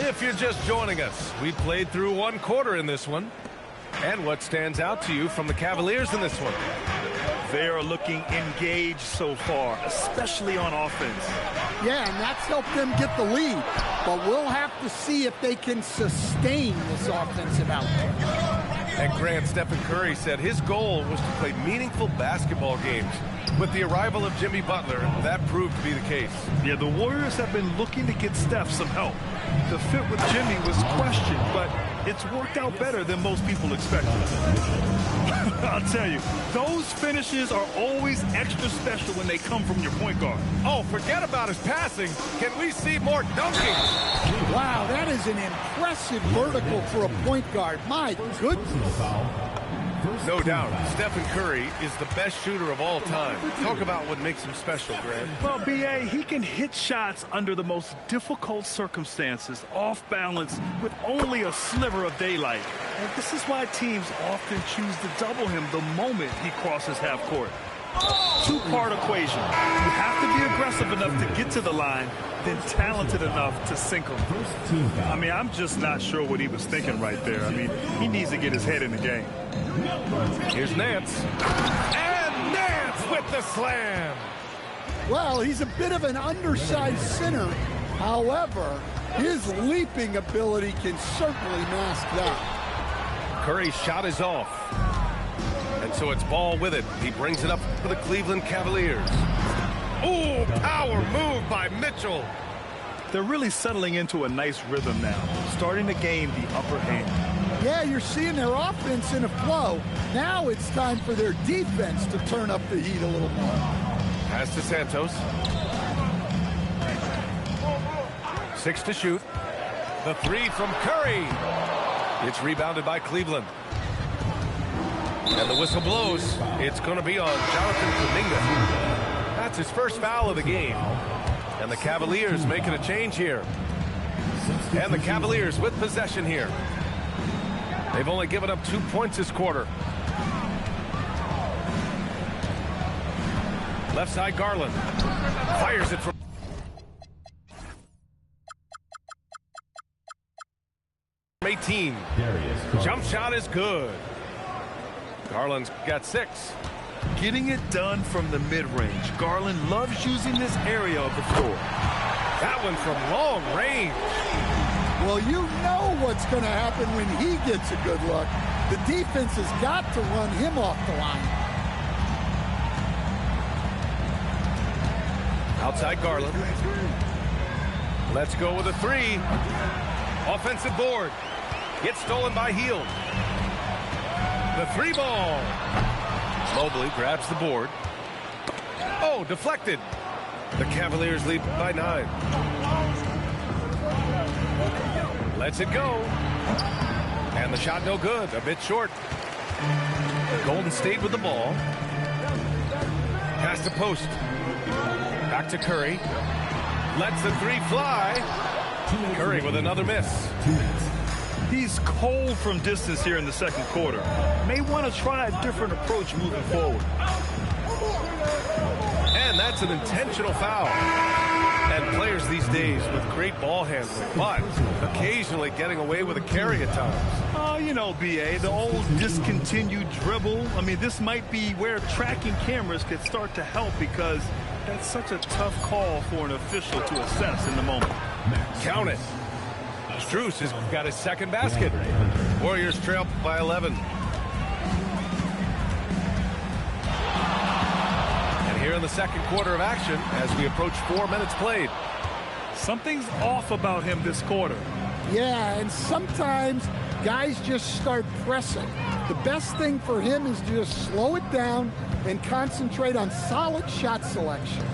If you're just joining us, we played through one quarter in this one. And what stands out to you from the Cavaliers in this one? They are looking engaged so far, especially on offense. Yeah, and that's helped them get the lead. But we'll have to see if they can sustain this offensive output. And Grant, Stephen Curry said his goal was to play meaningful basketball games. With the arrival of Jimmy Butler, that proved to be the case. Yeah, the Warriors have been looking to get Steph some help. The fit with Jimmy was questioned, but it's worked out better than most people expected. I'll tell you, those finishes are always extra special when they come from your point guard. Oh, forget about his passing. Can we see more dunking? Wow, that is an impressive vertical for a point guard. My goodness. No doubt, Stephen Curry is the best shooter of all time. Talk about what makes him special, Grant. Well, B.A., he can hit shots under the most difficult circumstances, off balance, with only a sliver of daylight. And this is why teams often choose to double him the moment he crosses half court. Two-part equation. You have to be aggressive enough to get to the line, then talented enough to sink him. I mean, I'm just not sure what he was thinking right there. I mean, he needs to get his head in the game. Here's Nance. And Nance with the slam. Well, he's a bit of an undersized center. However, his leaping ability can certainly mask that. Curry's shot is off. And so it's Ball with it. He brings it up for the Cleveland Cavaliers. Ooh, power move by Mitchell. They're really settling into a nice rhythm now, starting to gain the upper hand. Yeah, you're seeing their offense in a flow. Now it's time for their defense to turn up the heat a little more. Pass to Santos. 6 to shoot. The 3 from Curry. It's rebounded by Cleveland. And the whistle blows. It's going to be on Jonathan Kuminga. That's his first foul of the game. And the Cavaliers making a change here. And the Cavaliers with possession here. They've only given up 2 points this quarter. Left side Garland. Fires it from 18. Jump shot is good. Garland's got 6. Getting it done from the mid-range. Garland loves using this area of the floor. That one from long range. Well, you know what's going to happen when he gets a good look. The defense has got to run him off the line. Outside Garland. Let's go with a 3. Offensive board. Gets stolen by Hield. The 3 ball. Mobley grabs the board. Oh, deflected. The Cavaliers lead by 9. Lets it go. And the shot no good. A bit short. Golden State with the ball. Pass to post. Back to Curry. Lets the 3 fly. Curry with another miss. He's cold from distance here in the second quarter. May want to try a different approach moving forward. And that's an intentional foul. And players these days with great ball handling, but occasionally getting away with a carry at times. Oh, you know, B.A., the old discontinued dribble. I mean, this might be where tracking cameras could start to help because that's such a tough call for an official to assess in the moment. Count it. Strus has got his second basket. Warriors trail by 11. And here in the second quarter of action as we approach 4 minutes played. Something's off about him this quarter. Yeah, and sometimes guys just start pressing. The best thing for him is to just slow it down and concentrate on solid shot selection.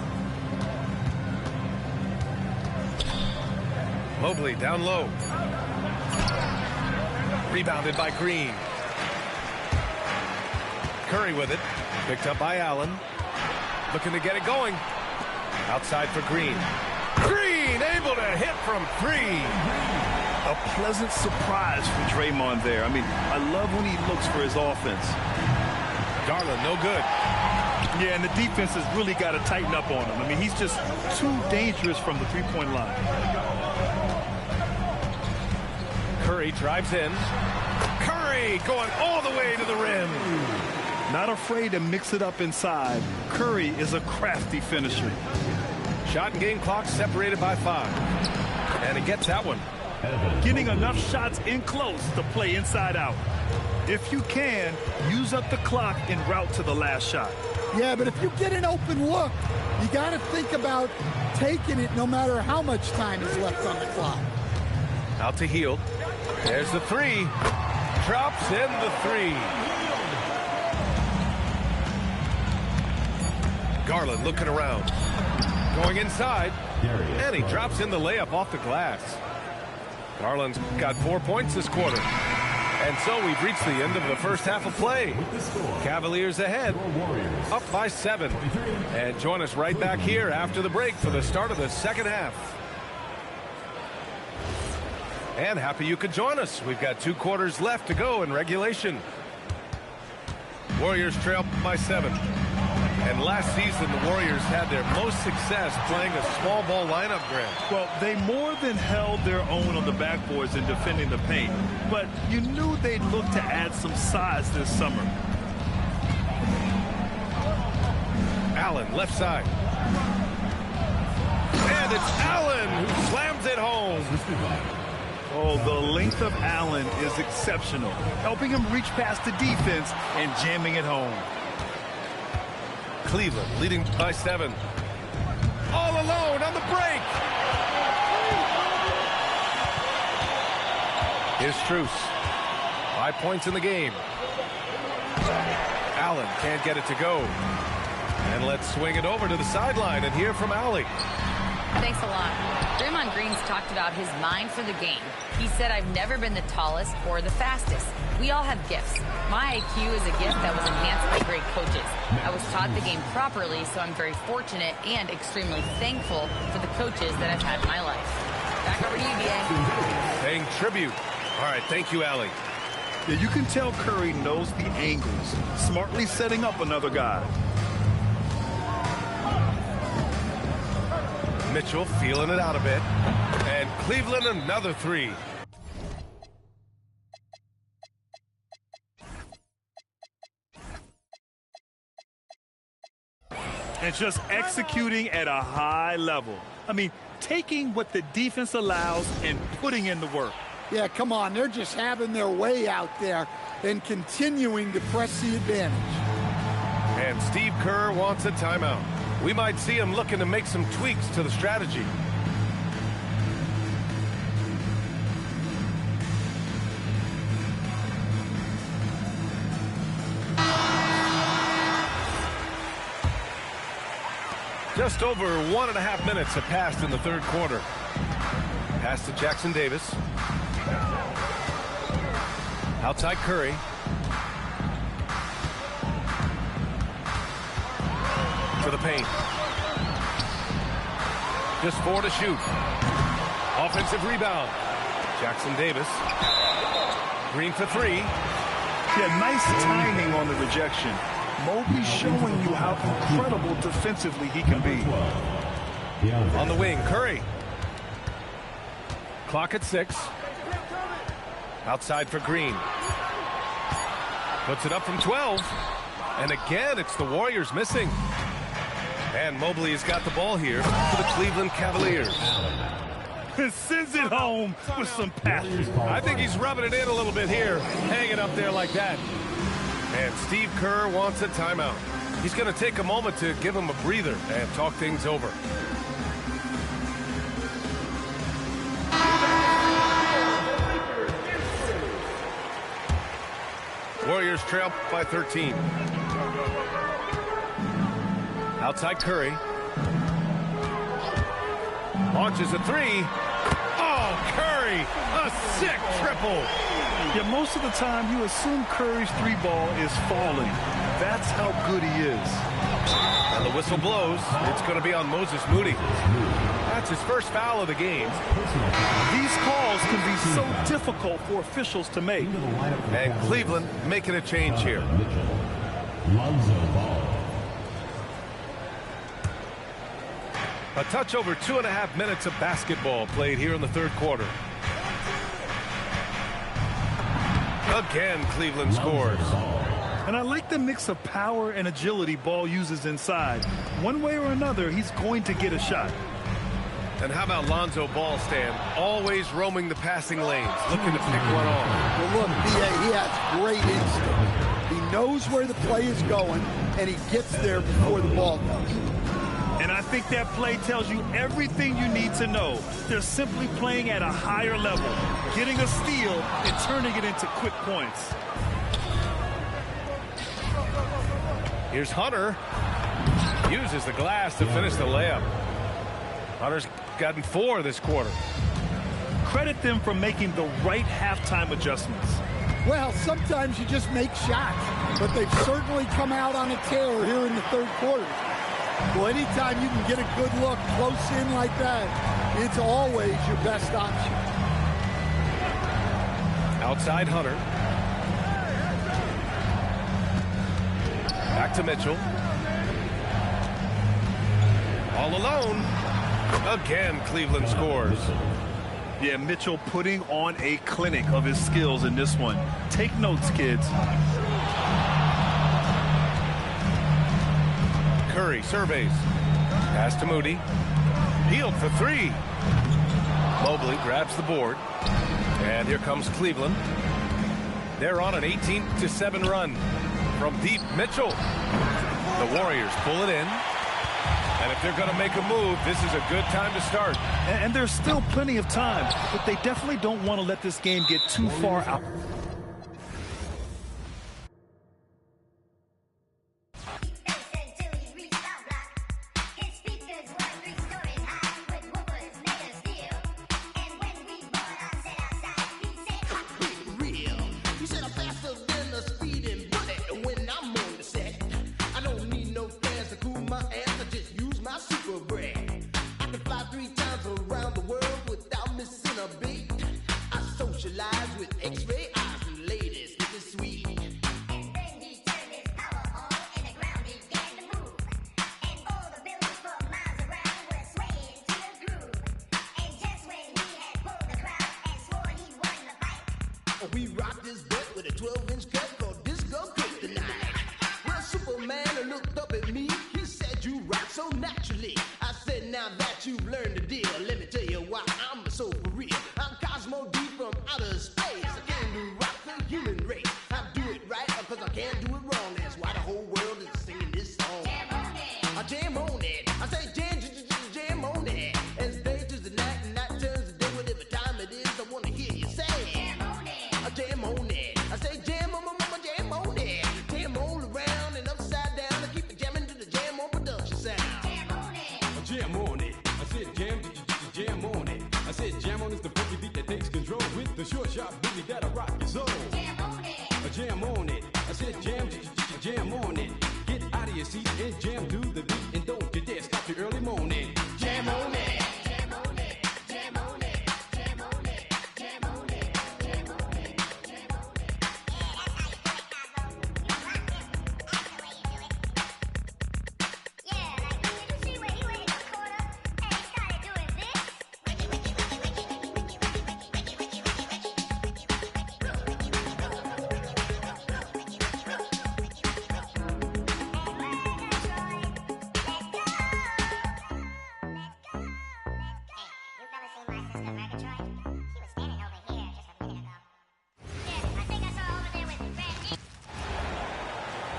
Mobley down low. Rebounded by Green. Curry with it. Picked up by Allen. Looking to get it going. Outside for Green. Green able to hit from 3. A pleasant surprise for Draymond there. I mean, I love when he looks for his offense. Garland, no good. Yeah, and the defense has really got to tighten up on him. I mean, he's just too dangerous from the three-point line. Curry drives in. Curry going all the way to the rim. Not afraid to mix it up inside. Curry is a crafty finisher. Shot and game clock separated by 5. And he gets that one. Getting enough shots in close to play inside out. If you can, use up the clock en route to the last shot. Yeah, but if you get an open look, you got to think about taking it no matter how much time is left on the clock. Out to Hield. There's the 3. Drops in the 3. Garland looking around. Going inside. And he drops in the layup off the glass. Garland's got 4 points this quarter. And so we've reached the end of the first half of play. Cavaliers ahead, up by 7. And join us right back here after the break for the start of the second half. And happy you could join us. We've got 2 quarters left to go in regulation. Warriors trail by 7. And last season, the Warriors had their most success playing a small ball lineup, Grant. Well, they more than held their own on the backboards in defending the paint. But you knew they'd look to add some size this summer. Allen, left side. And it's Allen who slams it home. Oh, the length of Allen is exceptional, helping him reach past the defense and jamming it home. Cleveland leading by 7. All alone on the break. Here's Strus. 5 points in the game. Allen can't get it to go. And let's swing it over to the sideline and hear from Allie. Thanks a lot. Draymond Green's talked about his mind for the game. He said, I've never been the tallest or the fastest. We all have gifts. My IQ is a gift that was enhanced by great coaches. I was taught the game properly, so I'm very fortunate and extremely thankful for the coaches that I've had in my life. Back over to you, BA. Paying tribute. All right, thank you, Allie. Yeah, you can tell Curry knows the angles, smartly setting up another guy. Mitchell feeling it out a bit. And Cleveland another 3. And just executing at a high level. I mean, taking what the defense allows and putting in the work. Yeah, come on. They're just having their way out there and continuing to press the advantage. And Steve Kerr wants a timeout. We might see him looking to make some tweaks to the strategy. Just over 1.5 minutes have passed in the third quarter. Pass to Jackson Davis. Outside Curry. To the paint. Just 4 to shoot. Offensive rebound. Jackson Davis. Green for 3. Yeah, nice timing on the rejection. Mobley showing you how incredible defensively he can be. On the wing, Curry. Clock at 6. Outside for Green. Puts it up from 12. And again, it's the Warriors missing. And Mobley has got the ball here for the Cleveland Cavaliers. Sends it home with some passion. I think he's rubbing it in a little bit here, hanging up there like that. And Steve Kerr wants a timeout. He's going to take a moment to give him a breather and talk things over. Warriors trail by 13. Outside Curry. Launches a 3. Oh, Curry, a sick triple. Yeah, most of the time you assume Curry's three ball is falling. That's how good he is. And the whistle blows. It's going to be on Moses Moody. That's his first foul of the game. These calls can be so difficult for officials to make. And Cleveland making a change here. Lonzo Ball. A touch over 2.5 minutes of basketball played here in the third quarter. Again, Cleveland scores. And I like the mix of power and agility Ball uses inside. One way or another, he's going to get a shot. And how about Lonzo Ball, Stan? Always roaming the passing lanes, looking to pick one off. Well, look, he has great instinct. He knows where the play is going, and he gets there before the ball does. And I think that play tells you everything you need to know. They're simply playing at a higher level, getting a steal and turning it into quick points. Here's Hunter. Uses the glass to finish the layup. Hunter's gotten 4 this quarter. Credit them for making the right halftime adjustments. Well, sometimes you just make shots, but they've certainly come out on a tear here in the third quarter. Well, anytime you can get a good look close in like that, it's always your best option. Outside Hunter. Back to Mitchell. All alone. Again, Cleveland scores. Yeah, Mitchell putting on a clinic of his skills in this one. Take notes, kids. Curry surveys. Pass to Moody. Healed for 3. Mobley grabs the board. And here comes Cleveland. They're on an 18-7 run. From deep, Mitchell. The Warriors pull it in. And if they're going to make a move, this is a good time to start. And there's still plenty of time, but they definitely don't want to let this game get too far out. We rock this butt with a 12-inch cut called Disco Kryptonite. Well, Superman looked up at me. He said, you rock so naturally. I said, now that you've learned the deal, let me tell you why I'm so for real. I'm Cosmo D from outer space. I came to rock the human race. I do it right because I can't do it wrong. That's why the whole world is singing this song. Jam on it. I jam on it. I say jam on it. As day turns to night and night turns to day, whatever time it is, I want to hear you say. Jam on it. I say jam on it. Jam all around and upside down. I keep it jamming to the Jam On production sound. Jam on it. Jam on it. I said jam on it. I said jam on is the funky beat that takes control with the short sharp boogie that'll rock your soul. Jam on it. Jam on it. I said jam on it. Get out of your seat and jam to the beat and don't you dare stop your early morning. Jam on it.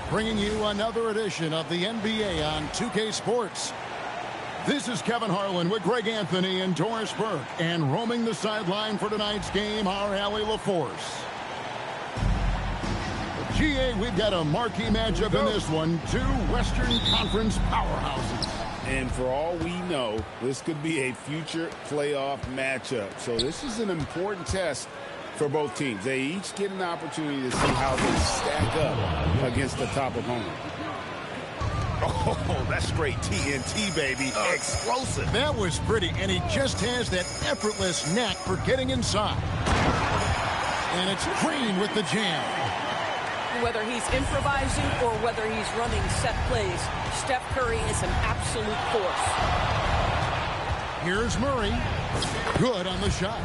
Bringing you another edition of the NBA on 2K Sports. This is Kevin Harlan with Greg Anthony and Doris Burke. And roaming the sideline for tonight's game, our Allie LaForce. GA, we've got a marquee matchup in this one. Two Western Conference powerhouses. And for all we know, this could be a future playoff matchup. So this is an important test for both teams. They each get an opportunity to see how they stack up against the top opponent. Oh, that's straight TNT, baby. Explosive. That was pretty, and he just has that effortless knack for getting inside. And it's Green with the jam. Whether he's improvising or whether he's running set plays, Steph Curry is an absolute force. Here's Murray. Good on the shot.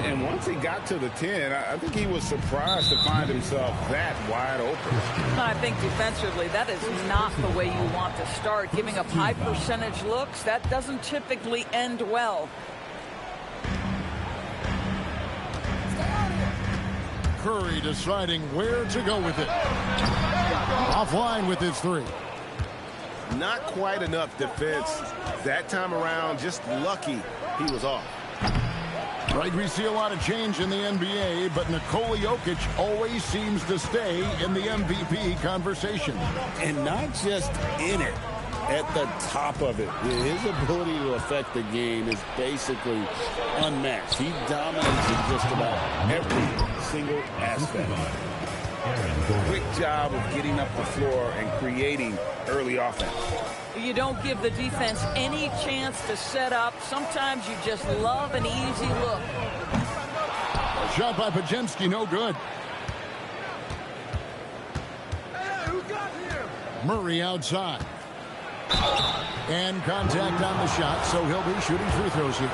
And once he got to the 10, I think he was surprised to find himself that wide open. I think defensively, that is not the way you want to start. Giving up high percentage looks, that doesn't typically end well. Curry deciding where to go with it. Offline with his three. Not quite enough defense that time around. Just lucky he was off. Right, we see a lot of change in the NBA, but Nikola Jokic always seems to stay in the MVP conversation. And not just in it, at the top of it. His ability to affect the game is basically unmatched. He dominates in just about every single aspect. Quick job of getting up the floor and creating early offense. You don't give the defense any chance to set up. Sometimes you just love an easy look. A shot by Podziemski, no good. Hey, who got him? Murray outside. And contact on the shot, so he'll be shooting free throws here.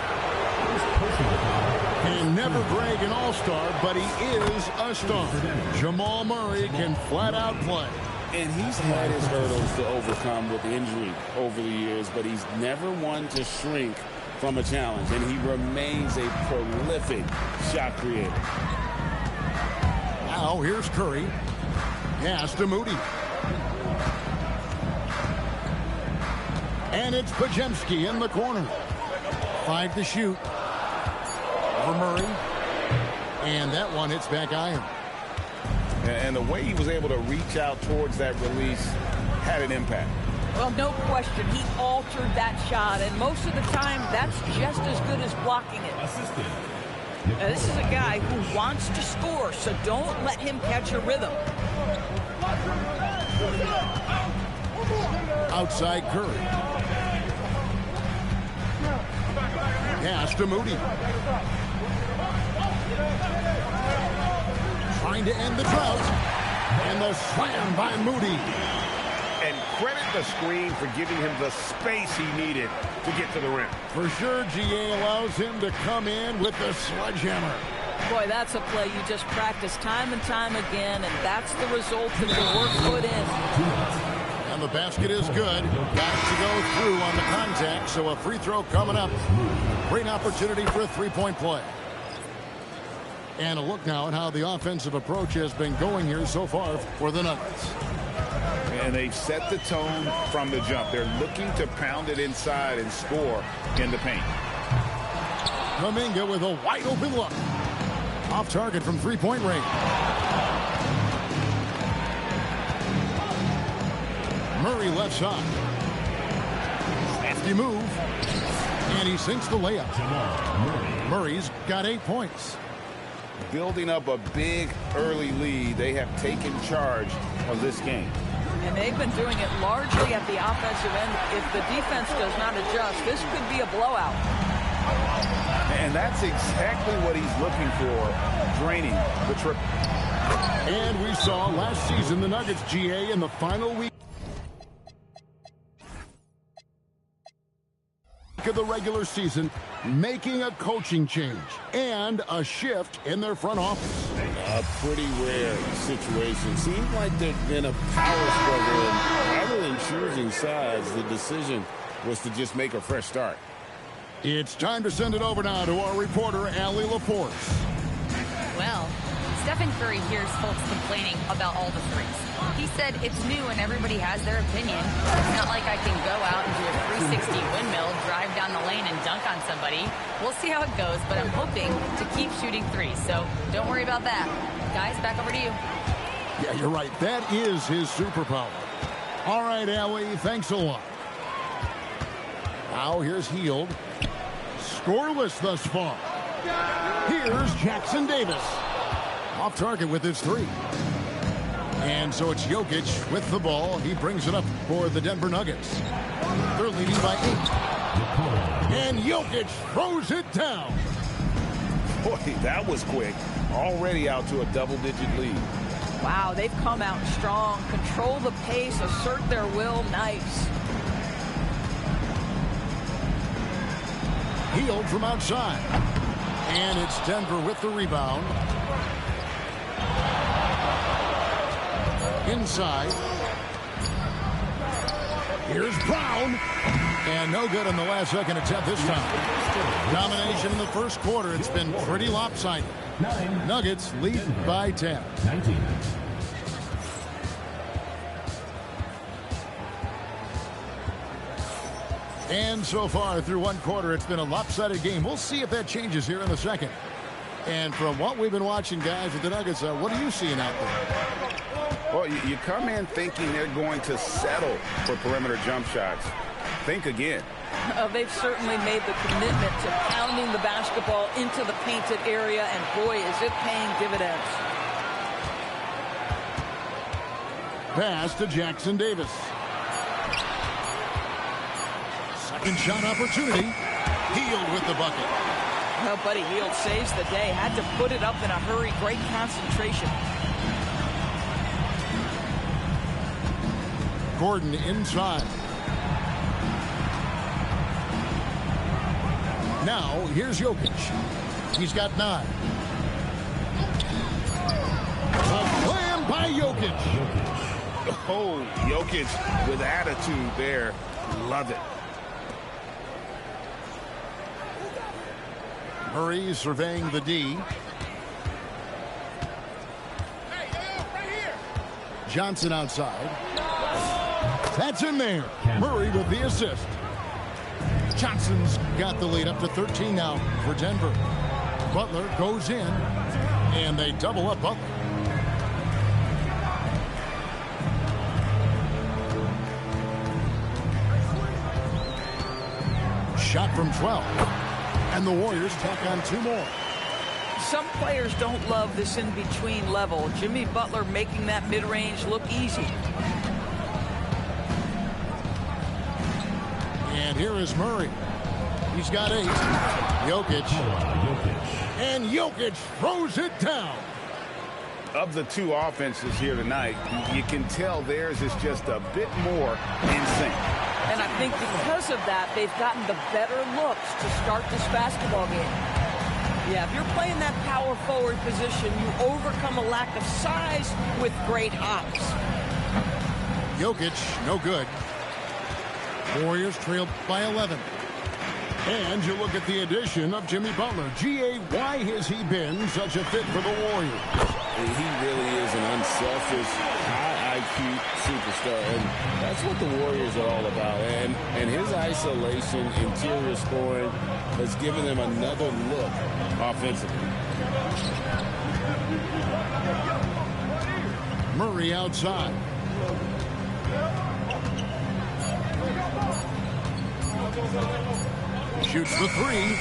And never brag an all-star, but he is a star. Jamal Murray can flat out play. And he's had his hurdles to overcome with injury over the years, but he's never one to shrink from a challenge, and he remains a prolific shot creator. Now here's Curry. Pass to Moody. And it's Podziemski in the corner. 5 to shoot. For Murray. And that one hits back iron. And the way he was able to reach out towards that release had an impact. Well, no question. He altered that shot, and most of the time, that's just as good as blocking it. Now, this is a guy who wants to score, so don't let him catch a rhythm. Outside Curry. Pass to Moody. Trying to end the drought. And the slam by Moody. And credit the screen for giving him the space he needed to get to the rim. For sure, GA allows him to come in with the sledgehammer. Boy, that's a play you just practice time and time again, and that's the result of the work put in. And the basket is good. Got it to go through on the contact, so a free throw coming up. Great opportunity for a three-point play. And a look now at how the offensive approach has been going here so far for the Nuggets. And they've set the tone from the jump. They're looking to pound it inside and score in the paint. Kuminga with a wide open look. Off target from three-point range. Murray left side. Hefty move. And he sinks the layup. Murray's got 8 points. Building up a big early lead, they have taken charge of this game. And they've been doing it largely at the offensive end. If the defense does not adjust, this could be a blowout. And that's exactly what he's looking for, draining the triple. And we saw last season the Nuggets, GA, in the final week of the regular season, making a coaching change and a shift in their front office. A pretty rare situation. Seems like there's been a power struggle, and rather than choosing sides, the decision was to just make a fresh start. It's time to send it over now to our reporter, Allie LaForce. Well, Stephen Curry hears folks complaining about all the threes. He said it's new and everybody has their opinion. It's not like I can go out and do a 360 windmill, drive down the lane and dunk on somebody. We'll see how it goes, but I'm hoping to keep shooting threes, so don't worry about that. Guys, back over to you. Yeah, you're right. That is his superpower. All right, Allie, thanks a lot. Now here's Hield. Scoreless thus far. Here's Jackson Davis. Off target with his three. And so it's Jokic with the ball. He brings it up for the Denver Nuggets. They're leading by 8. And Jokic throws it down. Boy, that was quick. Already out to a double-digit lead. Wow, they've come out strong. Control the pace, assert their will. Nice. Hield from outside. And it's Denver with the rebound. Inside. Here's Brown. And no good in the last second attempt this time. Domination in the first quarter. It's been pretty lopsided. Nuggets lead by 10. 19. And so far through one quarter, it's been a lopsided game. We'll see if that changes here in the second. And from what we've been watching, guys, with the Nuggets, what are you seeing out there? Well, you come in thinking they're going to settle for perimeter jump shots. Think again. They've certainly made the commitment to pounding the basketball into the painted area, and boy, is it paying dividends. Pass to Jackson Davis. Second shot opportunity. Hield with the bucket. Well, Buddy Hield saves the day. Had to put it up in a hurry. Great concentration. Gordon inside. Now, here's Jokic. He's got 9. A slam by Jokic. Oh, Jokic with attitude there. Love it. Murray surveying the D. Johnson outside. That's in there. Murray with the assist. Johnson's got the lead up to 13 now for Denver. Butler goes in, and they double up Butler. Shot from 12. And the Warriors tack on 2 more. Some players don't love this in-between level. Jimmy Butler making that mid-range look easy. And here is Murray. He's got 8. Jokic. And Jokic throws it down. Of the 2 offenses here tonight, you can tell theirs is just a bit more in sync. And I think because of that, they've gotten the better looks to start this basketball game. Yeah, if you're playing that power forward position, you overcome a lack of size with great hops. Jokic, no good. Warriors trailed by 11. And you look at the addition of Jimmy Butler. G.A., why has he been such a fit for the Warriors? He really is an unselfish, high IQ superstar, and that's what the Warriors are all about. And his isolation, interior scoring has given them another look offensively. Murray outside. Shoots the 3.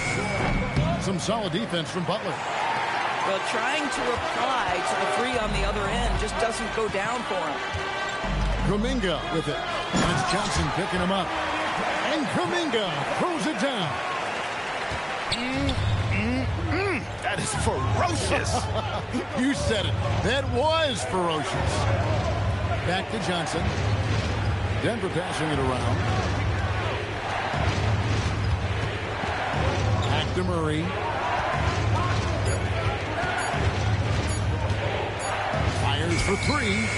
Some solid defense from Butler. Well, trying to reply to the 3 on the other end just doesn't go down for him. Kuminga with it. And it's Johnson picking him up. And Kuminga throws it down. That is ferocious. You said it. That was ferocious. Back to Johnson. Denver passing it around. Back to Murray. Fires for 3.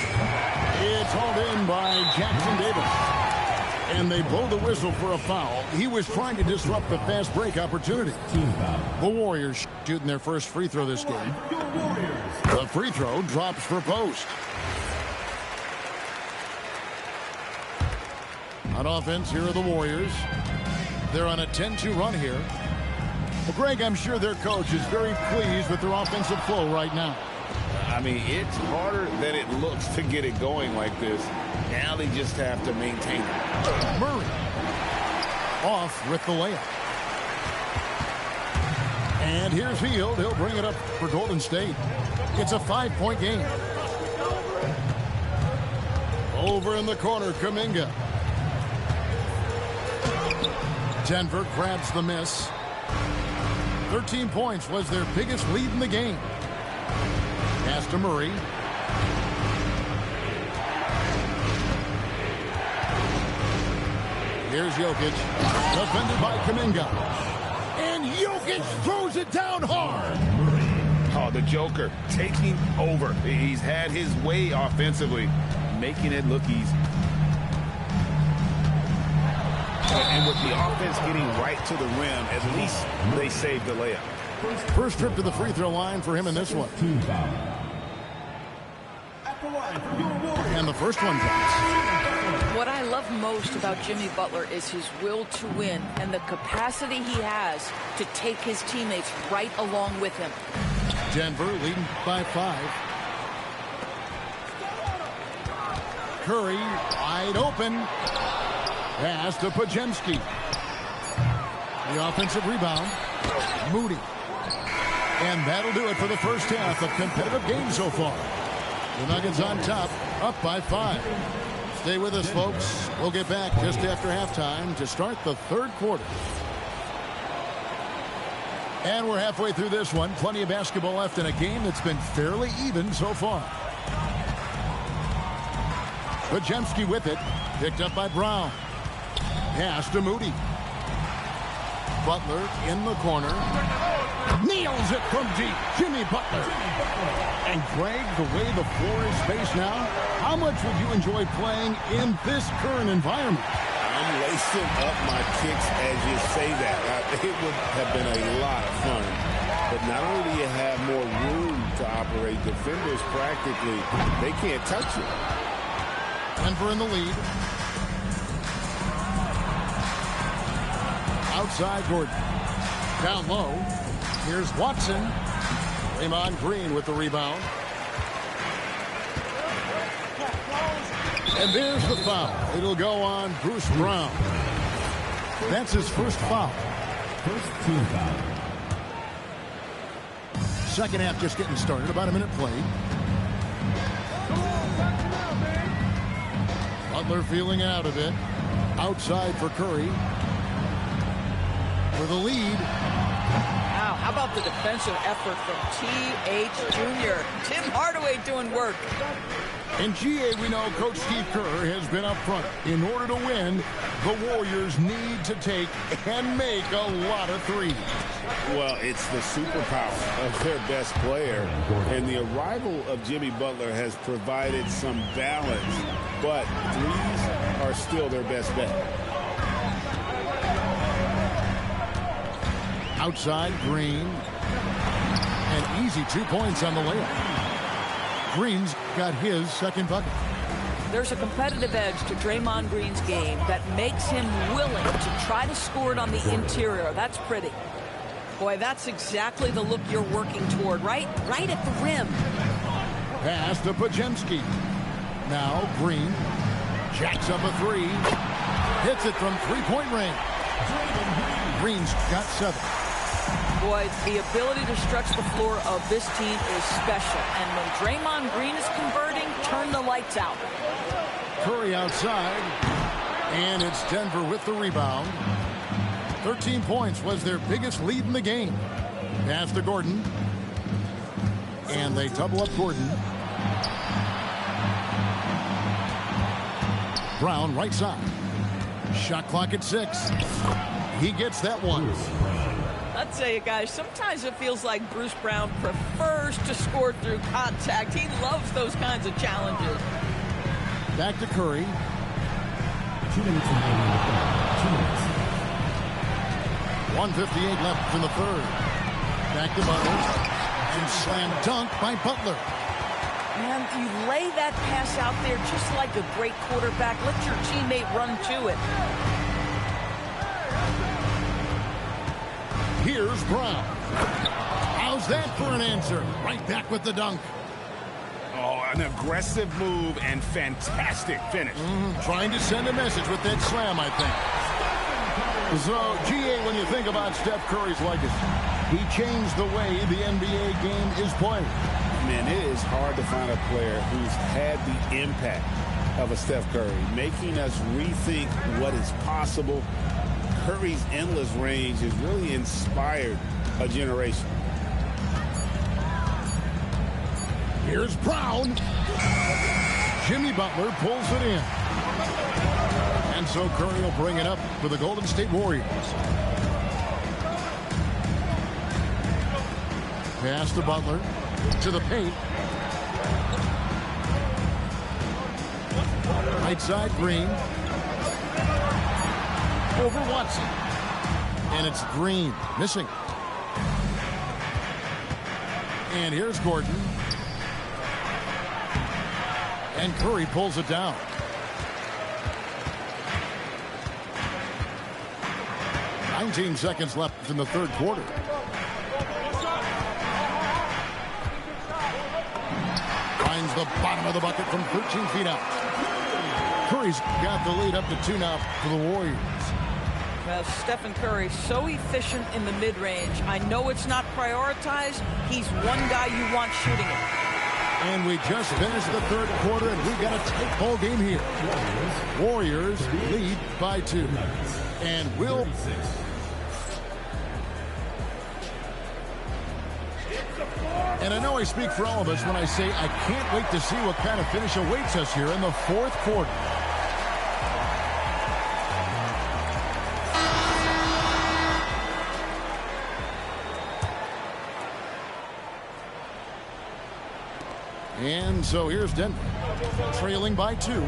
It's hauled in by Jackson Davis. And they blow the whistle for a foul. He was trying to disrupt the fast break opportunity. The Warriors shooting their first free throw this game. The free throw drops for Post. On offense, here are the Warriors. They're on a 10-2 run here. Well, Greg, I'm sure their coach is very pleased with their offensive flow right now. I mean, it's harder than it looks to get it going like this. Now they just have to maintain it. Murray. off with the layup. And here's Hield. He'll bring it up for Golden State. It's a 5-point game. Over in the corner, Kuminga. Denver grabs the miss. 13 points was their biggest lead in the game. Pass to Murray. Here's Jokic. Defended by Kuminga. And Jokic throws it down hard. Oh, the Joker taking over. He's had his way offensively, making it look easy. And with the offense getting right to the rim, at least they saved the layup. First trip to the free throw line for him in this one. And the first one drops. What I love most about Jimmy Butler is his will to win and the capacity he has to take his teammates right along with him. Denver leading by 5. Curry wide open. Pass to Podziemski. The offensive rebound. Moody. And that'll do it for the first half of competitive game so far. The Nuggets on top, up by 5. Stay with us, folks. We'll get back just after halftime to start the third quarter. And we're halfway through this one. Plenty of basketball left in a game that's been fairly even so far. Podziemski with it. Picked up by Brown. Pass to Moody. Butler in the corner. Nails it from deep. Jimmy Butler. And Greg, the way the floor is spaced now, how much would you enjoy playing in this current environment? I'm lacing up my kicks as you say that. It would have been a lot of fun. But not only do you have more room to operate, defenders practically, they can't touch you. Denver in the lead. Outside Gordon. Down low. Here's Watson. Draymond Green with the rebound. And there's the foul. It'll go on Bruce Brown. That's his first foul. First team foul. Second half just getting started. About a minute played. Butler feeling out of it. Outside for Curry. For the lead. Now, how about the defensive effort from T.H. Jr.? Tim Hardaway doing work. In GA, we know Coach Steve Kerr has been up front. In order to win, the Warriors need to take and make a lot of threes. Well, it's the superpower of their best player. And the arrival of Jimmy Butler has provided some balance. But threes are still their best bet. Outside, Green. And easy 2 points on the layup. Green's got his second bucket. There's a competitive edge to Draymond Green's game that makes him willing to try to score it on the interior. That's pretty. Boy, that's exactly the look you're working toward, right? Right at the rim. Pass to Podziemski. Now Green jacks up a 3. Hits it from three-point range. Green's got 7. Boy, the ability to stretch the floor of this team is special. And when Draymond Green is converting, turn the lights out. Curry outside. And it's Denver with the rebound. 13 points was their biggest lead in the game. Pass to Gordon. And they double up Gordon. Brown right side. Shot clock at 6. He gets that one. I'll tell you guys, sometimes it feels like Bruce Brown prefers to score through contact. He loves those kinds of challenges. Back to Curry. 2 minutes remaining in the third. 2 minutes. 1:58 left in the third. Back to Butler. And slam dunk by Butler. Man, you lay that pass out there just like a great quarterback. Let your teammate run to it. Here's Brown. How's that for an answer? Right back with the dunk. Oh, an aggressive move and fantastic finish. Trying to send a message with that slam, I think. So, GA, when you think about Steph Curry's legacy, he changed the way the NBA game is played. Man, it is hard to find a player who's had the impact of a Steph Curry, making us rethink what is possible. Curry's endless range has really inspired a generation. Here's Brown. Jimmy Butler pulls it in. And so Curry will bring it up for the Golden State Warriors. Pass to Butler. To the paint. Right side, Green. Over Watson. And it's Green. Missing. And here's Gordon. And Curry pulls it down. "19 seconds left in the third quarter. Finds the bottom of the bucket from 13 feet out. Curry's got the lead up to 2 now for the Warriors. Well, Stephen Curry, so efficient in the mid-range. I know it's not prioritized. He's one guy you want shooting it. And we just finished the third quarter, and we've got a tight ball game here. Warriors lead by 2. And will... And I know I speak for all of us when I say I can't wait to see what kind of finish awaits us here in the fourth quarter. And so here's Denver, trailing by 2.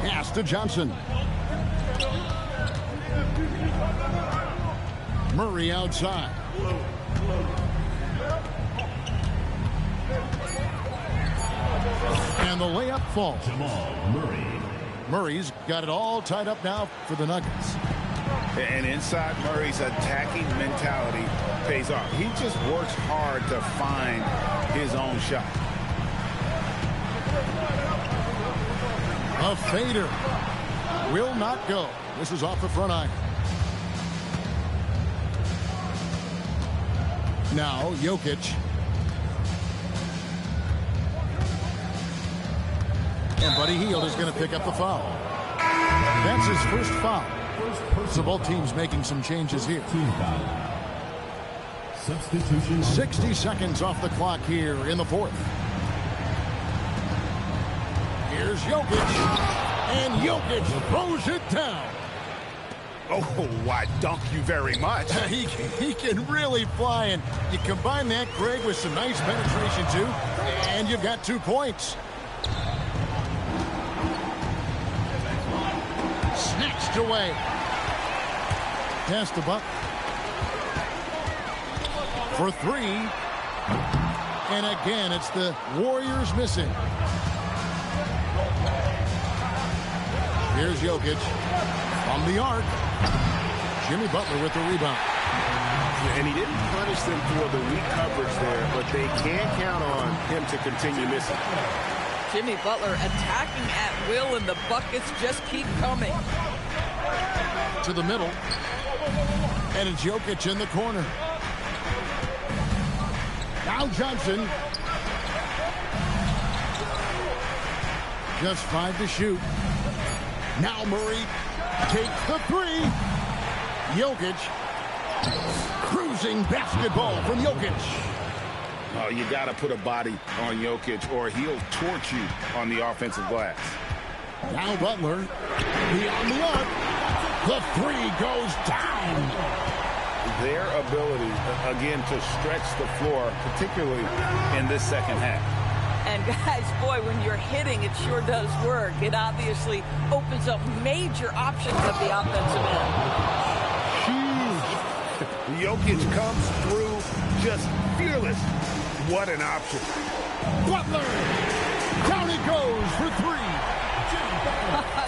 Pass to Johnson. Murray outside. And the layup falls. Jamal Murray. Murray's got it all tied up now for the Nuggets. And inside Murray's attacking mentality pays off. He just works hard to find his own shot. A fader will not go. This is off the front iron. Now Jokic. And Buddy Hield is going to pick up the foul. That's his first foul. So both teams making some changes here. Substitution. 60 seconds off the clock here in the fourth. Here's Jokic. And Jokic throws it down. Oh, why, dunk you very much. He can really fly, and you combine that, Greg, with some nice penetration, too, and you've got 2 points. Snatched away. Pass the buck. For 3. And again, it's the Warriors missing. Here's Jokic from the arc. Jimmy Butler with the rebound. And he didn't punish them for the weak coverage there, but they can count on him to continue missing. Jimmy Butler attacking at will, and the buckets just keep coming. To the middle. And it's Jokic in the corner. Now Johnson. Just 5 to shoot. Now Murray takes the 3. Jokic. Cruising basketball from Jokic. Oh, you got to put a body on Jokic or he'll torch you on the offensive glass. Now Butler. Beyond the arc. The 3 goes down. Their ability, again, to stretch the floor, particularly in this second half. And guys, boy, when you're hitting, it sure does work. It obviously opens up major options at the offensive end. Huge. Jokic comes through just fearless. What an option. Butler. Down he goes for 3.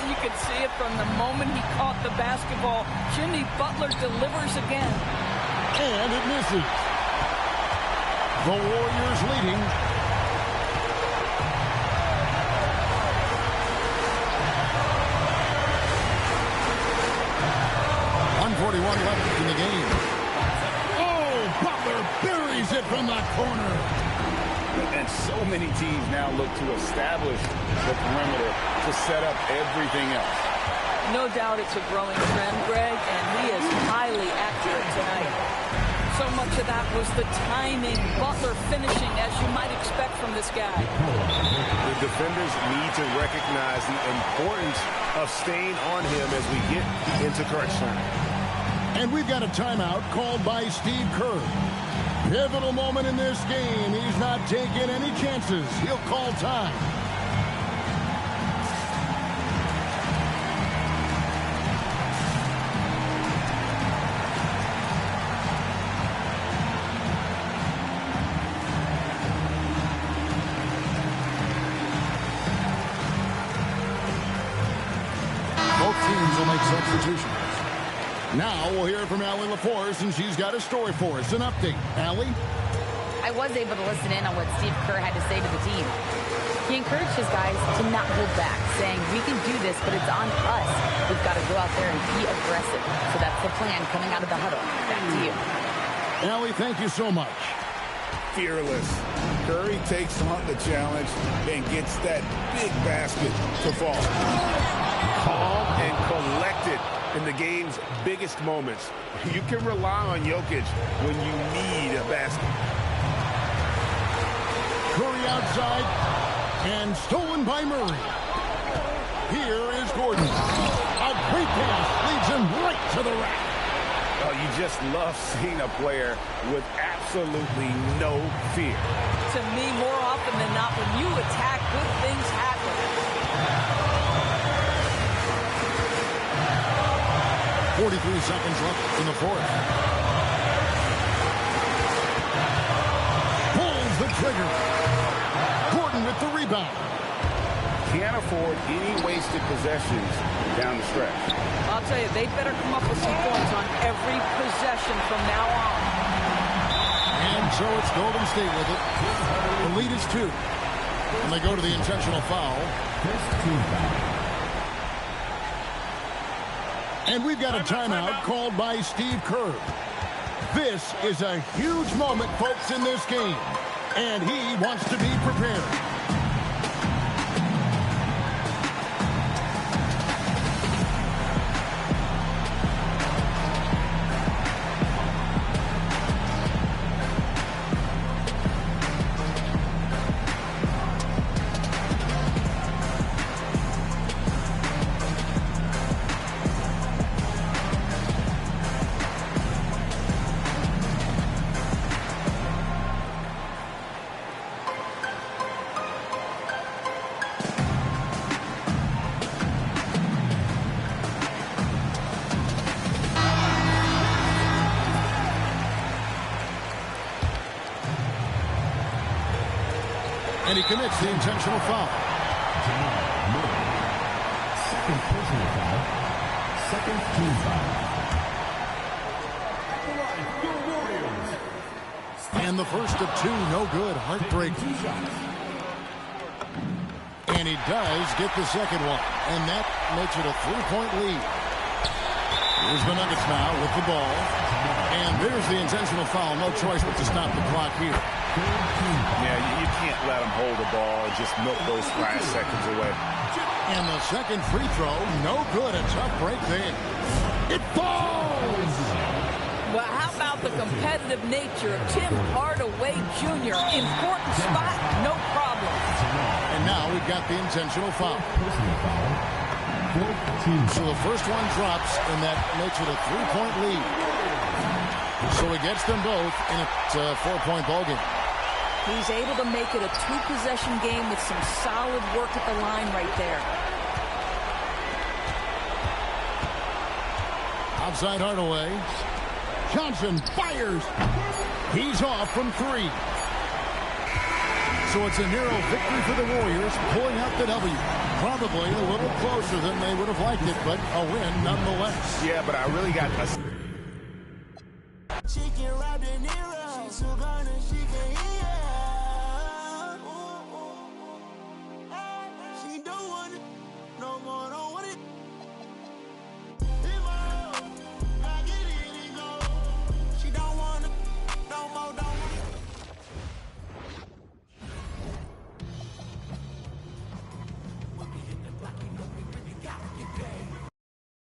You could see it from the moment he caught the basketball. Jimmy Butler delivers again. And it misses. The Warriors leading. 2:41 left in the game. Oh, Butler buries it from the corner. And so many teams now look to establish the perimeter to set up everything else. No doubt it's a growing trend, Greg, and he is highly accurate tonight. So much of that was the timing, Butler finishing, as you might expect from this guy. The defenders need to recognize the importance of staying on him as we get into crunch time. And we've got a timeout called by Steve Kerr. Pivotal moment in this game. He's not taking any chances. He'll call time. Both teams will make substitutions. Now we'll hear from Allie LaForce, and she's got a story for us. An update. Allie? I was able to listen in on what Steve Kerr had to say to the team. He encouraged his guys to not hold back, saying, we can do this, but it's on us. We've got to go out there and be aggressive. So that's the plan coming out of the huddle. Back to you. Allie, thank you so much. Fearless. Curry takes on the challenge and gets that big basket to fall. Calm and collected in the game's biggest moments. You can rely on Jokic when you need a basket. Curry outside and stolen by Murray. Here is Gordon. A great pass leads him right to the rack. Oh, you just love seeing a player with absolutely no fear. To me, more often than not, when you attack, good things happen. 43 seconds left in the fourth. Pulls the trigger. Gordon with the rebound. Can't afford any wasted possessions down the stretch. I'll tell you, they better come up with some points on every possession from now on. And so it's Golden State with it. The lead is 2. And they go to the intentional foul. And we've got a timeout called by Steve Kerr. This is a huge moment, folks, in this game. And he wants to be prepared. And he commits the intentional foul. Second personal foul. Second team foul. And the first of 2, no good. Heartbreaking. And he does get the second one. And that makes it a 3-point lead. Here's the Nuggets now with the ball. And there's the intentional foul. No choice but to stop the clock here. Yeah, you can't let him hold the ball and just milk those last seconds away. And the second free throw, no good. A tough break there. It falls! Well, how about the competitive nature of Tim Hardaway Jr.? Important spot, no problem. And now we've got the intentional foul. So the first one drops, and that makes it a 3-point lead. So he gets them both, and it's a 4-point ballgame. He's able to make it a 2-possession game with some solid work at the line right there. Outside Hardaway. Johnson fires. He's off from 3. So it's a narrow victory for the Warriors, pulling out the W. Probably a little closer than they would have liked it, but a win nonetheless. Yeah, but I really got a... Chicken wrapped in Nero. She's so gonna